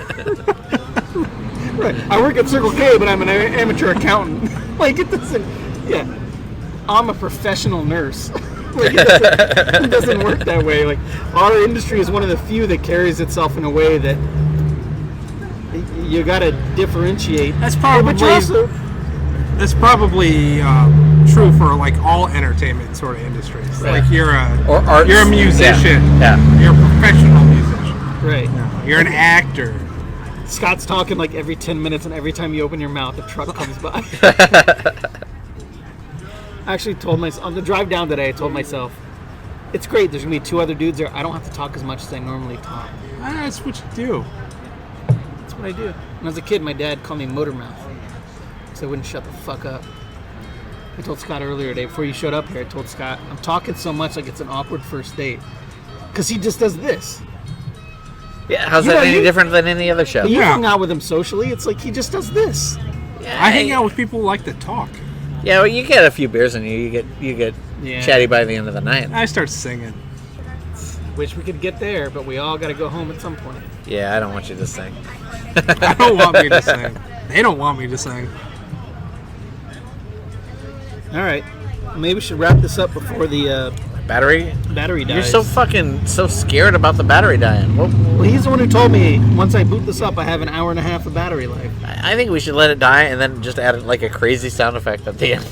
Right. I work at Circle K, but I'm an amateur accountant. Like, it doesn't. Yeah. I'm a professional nurse. Like, it doesn't work that way. Like, our industry is one of the few that carries itself in a way that you got to differentiate. That's But you also, That's probably true for like all entertainment sort of industries. Right. Like Or arts. you're a musician. Yeah. You're a professional musician. right. You're an actor. Scott's talking like every 10 minutes, and every time you open your mouth, a truck comes by. I actually told myself, on the drive down today, I told myself, It's great. There's going to be 2 other dudes there. I don't have to talk as much as I normally talk. That's what you do. That's what I do. When I was a kid, my dad called me motor mouth. Because I wouldn't shut the fuck up. I told Scott earlier today, before you showed up here, I told Scott, I'm talking so much like it's an awkward first date. Because he just does this. Yeah, how's that any different than any other show? You hang out with him socially, it's like he just does this. Yeah, I hang out with people who like to talk. Yeah, well, you get a few beers in you get chatty by the end of the night. I start singing. Wish we could get there, but we all got to go home at some point. Yeah, I don't want you to sing. I don't want me to sing. They don't want me to sing. All right. Maybe we should wrap this up before the Battery dies. You're so scared about the battery dying. Well, he's the one who told me once I boot this up, I have an hour and a half of battery life. I think we should let it die and then just add like a crazy sound effect at the end.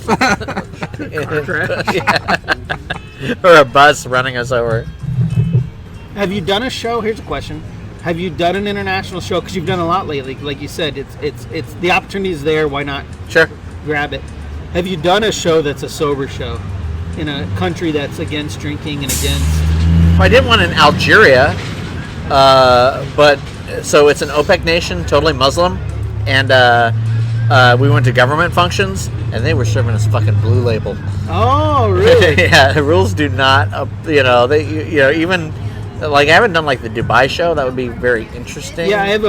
Or a bus running us over. Have you done a show? Here's a question. Have you done an international show? Because you've done a lot lately. Like you said, it's the opportunity is there. Why not Sure. grab it? Have you done a show that's a sober show in a country that's against drinking and against? Well, I did one in Algeria, but so it's an OPEC nation, totally Muslim, and we went to government functions, and they were serving us fucking Blue Label. Oh, really? Yeah, the rules do not, even like I haven't done like the Dubai show. That would be very interesting. Yeah, I have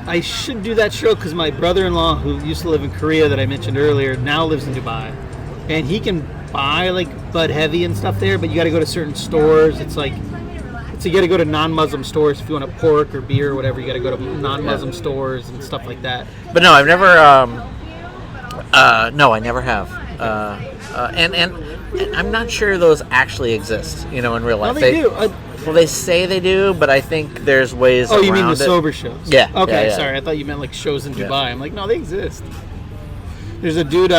I should do that show because my brother-in-law, who used to live in Korea that I mentioned earlier, now lives in Dubai, and he can buy like Bud Heavy and stuff there, but you got to go to certain stores. It's like, you got to go to non-Muslim stores if you want a pork or beer or whatever. You got to go to non-Muslim stores and stuff like that. But no, I've never. No, I never have. And I'm not sure those actually exist. In real life. No, they do. Well, they say they do, but I think there's ways. Oh, you mean the it. sober shows? Yeah. Okay, yeah. sorry. I thought you meant like shows in Dubai. Yeah. I'm like, no, they exist. There's a dude,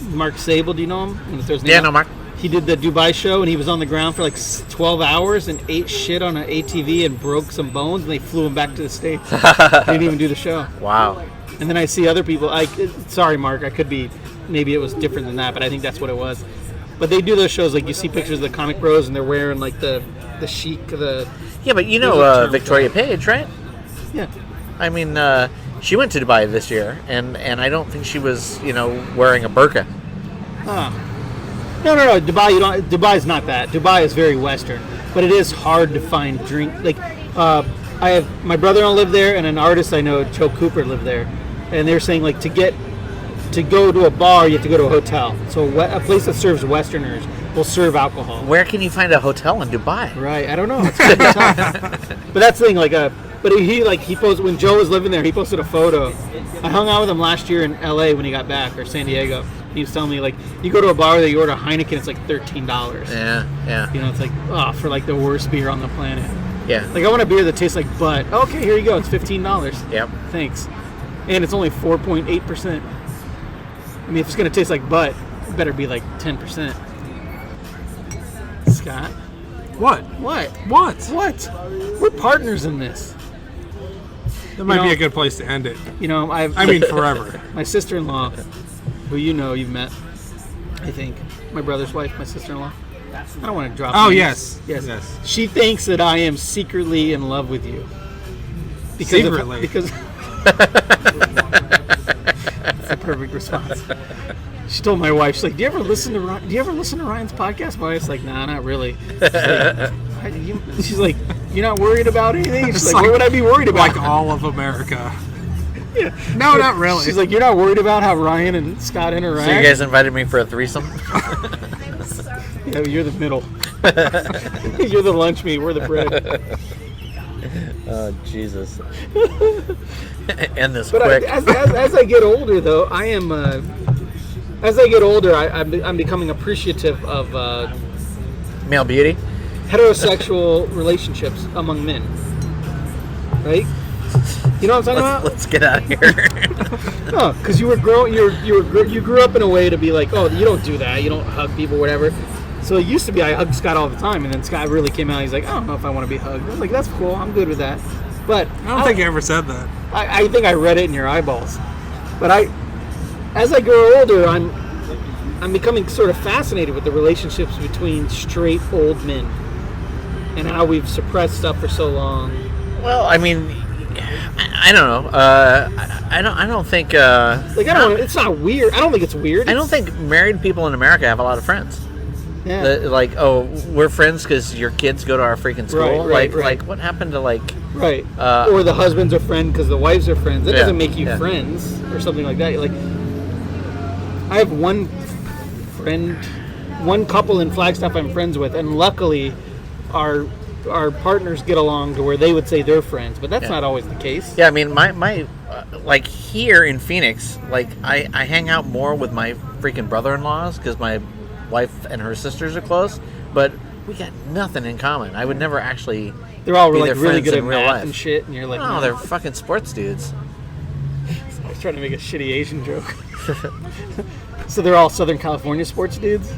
Mark Sable. Do you know him? Yeah, no, Mark. He did the Dubai show, and he was on the ground for like 12 hours and ate shit on an ATV and broke some bones, and they flew him back to the States. They didn't even do the show. Wow. And then I see other people. Sorry, Mark. I could be. Maybe it was different than that, but I think that's what it was. But they do those shows, like you see pictures of the comic bros, and they're wearing like the chic, the. Yeah, but Victoria Page, right? Yeah. I mean, she went to Dubai this year, and I don't think she was, wearing a burqa. No. Dubai, Dubai's not that. Dubai is very Western, but it is hard to find drink. Like, I have my brother-in-law lived there, and an artist I know, Joe Cooper, lived there, and they're saying like to go to a bar, you have to go to a hotel. So a place that serves Westerners will serve alcohol. Where can you find a hotel in Dubai? Right, I don't know. It's kind of tough. But that's the thing, but he posted when Joe was living there. He posted a photo. I hung out with him last year in L.A. when he got back, or San Diego. He was telling me like you go to a bar that you order a Heineken, it's like $13. Yeah. It's like for like the worst beer on the planet. Yeah. Like I want a beer that tastes like Bud. Okay, here you go. It's $15. Yep. Thanks. And it's only 4.8%. I mean, if it's gonna taste like Bud, it better be like 10%. Scott. What? We're partners in this. That might be a good place to end it. I mean, forever. My sister-in-law, who you've met, I think. My brother's wife, my sister-in-law. I don't want to drop names. Yes. She thinks that I am secretly in love with you. Secretly? Because that's the perfect response. She told my wife, she's like, do you ever listen to Ryan's podcast? My wife's like, nah, not really. She's like, you're not worried about anything? She's like, what would I be worried about? Like all of America. Yeah. No, not really. She's like, you're not worried about how Ryan and Scott interact? So you guys invited me for a threesome? Yeah, you're the middle. You're the lunch meat. We're the bread. Oh, Jesus. End this but quick. As I get older, though, I am... as I get older, I'm becoming appreciative of... male beauty? Heterosexual relationships among men. Right? You know what I'm talking about? Let's get out of here. No, because you grew up in a way to be like, oh, you don't do that. You don't hug people, whatever. So it used to be I hugged Scott all the time, and then Scott really came out. He's like, I don't know if I want to be hugged. I was like, that's cool. I'm good with that. But I don't think you ever said that. I think I read it in your eyeballs. But as I grow older, I'm becoming sort of fascinated with the relationships between straight old men and how we've suppressed stuff for so long. Well, I mean, I don't know. I don't think. Like, I don't. It's not weird. I don't think it's weird. I don't think married people in America have a lot of friends. Yeah. Like, oh, we're friends because your kids go to our freaking school. Right. Like, what happened to like? Right. Or the husbands are friends because the wives are friends. That doesn't make you friends or something like that. Like, I have one friend, one couple in Flagstaff I'm friends with, and luckily, our partners get along to where they would say they're friends, but that's not always the case. Yeah, I mean, my like here in Phoenix, like I hang out more with my freaking brother-in-laws because my wife and her sisters are close, but we got nothing in common. I would never actually. They're all be like their really friends good at in real math life. and shit, and you're like, No, they're fucking sports dudes. I was trying to make a shitty Asian joke. So they're all Southern California sports dudes?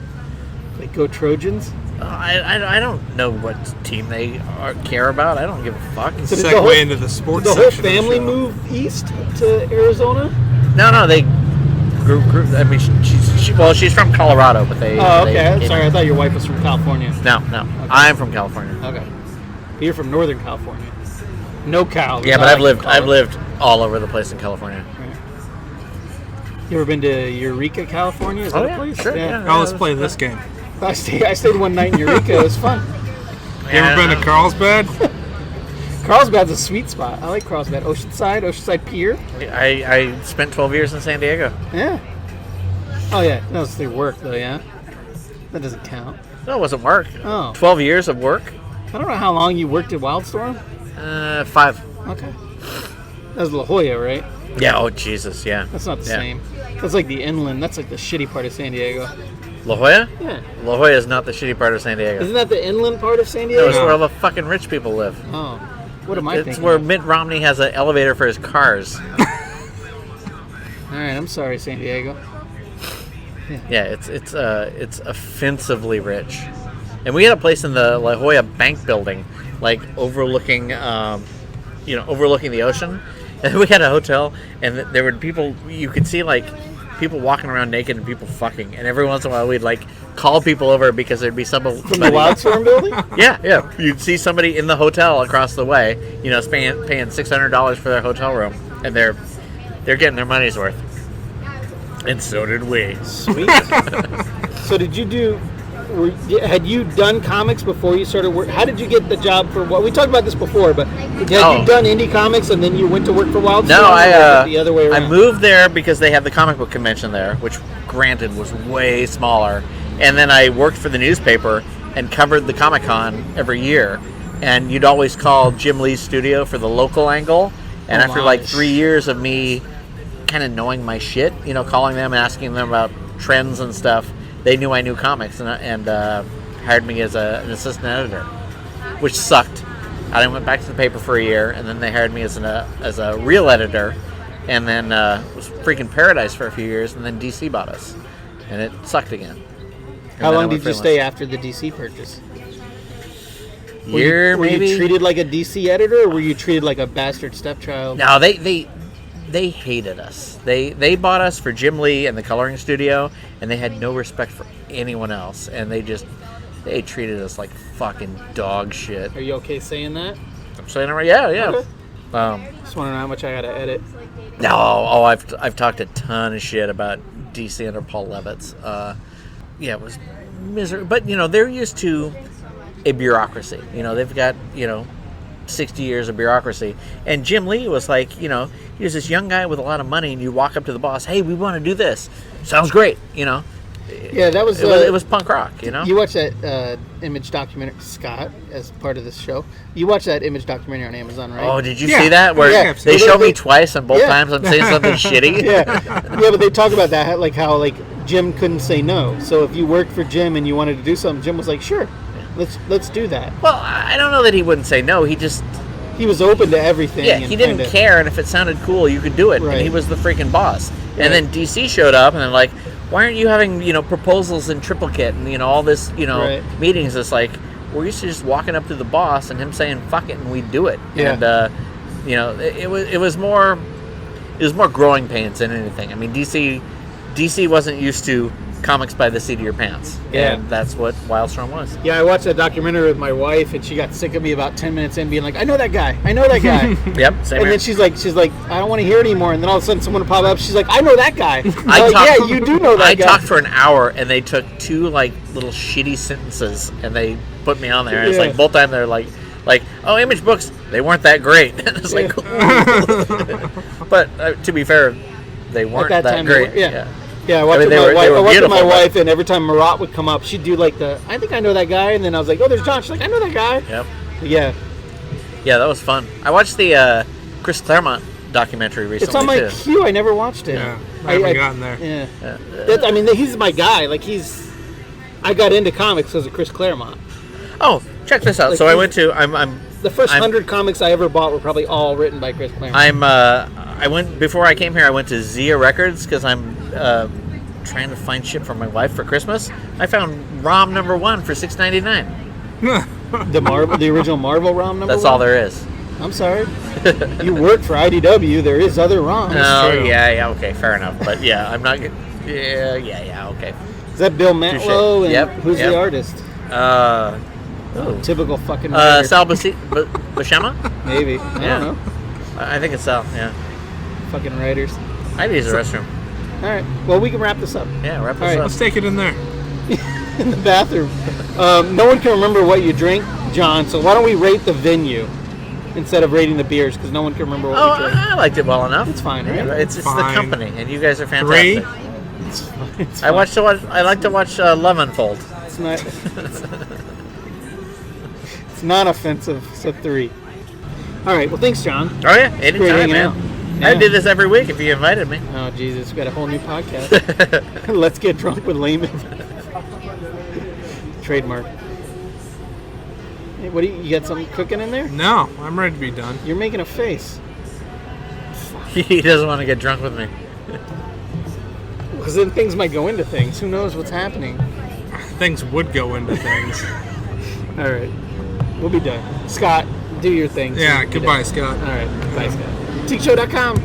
Like, go Trojans? I don't know what team they care about. I don't give a fuck. So did Segue into the sports Did the whole section of the family show. move east to Arizona? No, they grew. I mean, she's from Colorado, but they. Oh, they okay. came- Sorry, I thought your wife was from California. No, I'm from California. Okay. You're from Northern California. No Cal. Yeah, but I've lived all over the place in California. You ever been to Eureka, California? Is that a place? Sure. Yeah. Now let's play this game. I stayed one night in Eureka. It was fun. You ever been to Carlsbad? Carlsbad's a sweet spot. I like Carlsbad. Oceanside Pier. I spent 12 years in San Diego. Yeah. Oh, yeah. That was through work, though, yeah? That doesn't count. No, it wasn't work. Oh. 12 years of work. I don't know how long you worked at Wildstorm. 5. Okay. That was La Jolla, right? Yeah. Oh Jesus. Yeah. That's not the Yeah. same. That's like the inland. That's like the shitty part of San Diego. La Jolla? Yeah. La Jolla is not the shitty part of San Diego. Isn't that the inland part of San No, Diego? it's where all the fucking rich people live. Oh. What am I It's thinking? where of? Mitt Romney has an elevator for his cars. All right, I'm sorry, San Diego. Yeah, it's offensively rich. And we had a place in the La Jolla Bank building, like overlooking, overlooking the ocean. And we had a hotel, and there were people. You could see like people walking around naked and people fucking. And every once in a while, we'd like call people over because there'd be somebody From the Wildstorm building? Yeah. You'd see somebody in the hotel across the way, paying $600 for their hotel room, and they're getting their money's worth. And so did we. Sweet. So had you done comics before you started work? How did you get the job for what? We talked about this before, but had you done indie comics and then you went to work for Wildstorm? No, the other way around? I moved there because they had the comic book convention there, which granted was way smaller. And then I worked for the newspaper and covered the Comic-Con every year. And you'd always call Jim Lee's studio for the local angle. And after like 3 years of me kind of knowing my shit, calling them and asking them about trends and stuff, they knew I knew comics and hired me as an assistant editor, which sucked. I went back to the paper for a year, and then they hired me as a real editor, and then it was freaking paradise for a few years, and then DC bought us, and it sucked again. How long did you stay after the DC purchase? Year, maybe. Were you treated like a DC editor, or were you treated like a bastard stepchild? No, they hated us. They bought us for Jim Lee and the coloring studio, and they had no respect for anyone else, and they treated us like fucking dog shit. Are you okay saying that? I'm saying it right. Yeah. Okay. Just want to know how much I gotta edit. No, I've talked a ton of shit about DC under Paul Levitz. It was miserable, but they're used to a bureaucracy. They've got 60 years of bureaucracy, and Jim Lee was like, he was this young guy with a lot of money, and you walk up to the boss, hey, we want to do this. Sounds great, Yeah, that was it was punk rock, You watched that Image documentary, Scott, as part of this show. You watched that Image documentary on Amazon, right? Oh, did you see that? Where Yeah. they show me twice, and both times I'm saying something shitty. Yeah, but they talk about that, how Jim couldn't say no. So if you worked for Jim and you wanted to do something, Jim was like, sure, let's do that. Well, I don't know that he wouldn't say no. He was open to everything. Yeah, and he didn't care, and if it sounded cool, you could do it. Right. And he was the freaking boss. Right. And then DC showed up, and they're like, why aren't you having, proposals in triplicate and, all this, Right. meetings? It's like, we're used to just walking up to the boss and him saying, fuck it, and we do it. Yeah. And, it was more growing pains than anything. I mean, DC wasn't used to comics by the seat of your pants. Yeah. And that's what Wildstorm was. Yeah, I watched that documentary with my wife, and she got sick of me about 10 minutes in, being like, "I know that guy. I know that guy." Yep, same And here. then she's like, "I don't want to hear it anymore." And then all of a sudden, someone will pop up. She's like, "I know that guy." I'm like, talked- yeah, you do know that I guy. talked for an hour, and they took 2 like little shitty sentences, and they put me on there. And it's Yeah. like both times they're like, oh, Image Books, they weren't that great. It's like, but to be fair, they weren't At that that time, they great. were- yeah. Yeah, I watched I mean, with my they wife. were I watched with my beautiful, but- wife, and every time Marat would come up, she'd do like I think I know that guy, and then I was like, "Oh, there's John." She's like, "I know that guy." Yep. Yeah, Yeah, that was fun. I watched the Chris Claremont documentary recently it's on my too. queue. I never watched it. Yeah, I haven't gotten there. Yeah, Yeah. I mean, he's my guy. Like I got into comics because of Chris Claremont. Oh, check this out. Like, So I went to The first I'm- 100 comics I ever bought were probably all written by Chris Claremont. I went before I came here. I went to Zia Records because I'm trying to find shit for my wife for Christmas. I found ROM number 1 for $6.99. the original Marvel ROM number. That's one? all there is. I'm sorry. You work for IDW. There is other ROMs. Oh true. yeah, okay, fair enough. But yeah, I'm not. Yeah, okay. Is that Bill Mantlo? And Yep, who's yep. the artist? Typical fucking writer. Sal Buscema? Maybe. I Yeah. don't know. I think it's Sal. Yeah. Fucking writers. I need to use the restroom. All right. Well, we can wrap this up Yeah, wrap All this right. up. Let's take it in there. in the bathroom. No one can remember what you drink, John. So why don't we rate the venue instead of rating the beers? Because no one can remember what Oh, we drink. I liked it well enough. It's fine, right? Yeah, it's the Fine. company, and you guys are 3? fantastic. It's fine. It's I fine. I like to watch Love Unfold. It's not. It's not offensive. So 3. All right. Well, thanks, John. Oh yeah, Great anytime, hanging man. out. I Yeah. did this every week if you invited me. Oh Jesus, we got a whole new podcast. Let's get drunk with Layman. Trademark. Hey, what do you got? Something cooking in there? No, I'm ready to be done. You're making a face. He doesn't want to get drunk with me. Because then things might go into things. Who knows what's happening? Things would go into things. All right, we'll be done. Scott, do your thing. so Yeah, we can goodbye, get Scott. out. All right, bye, Scott. TeakShow.com.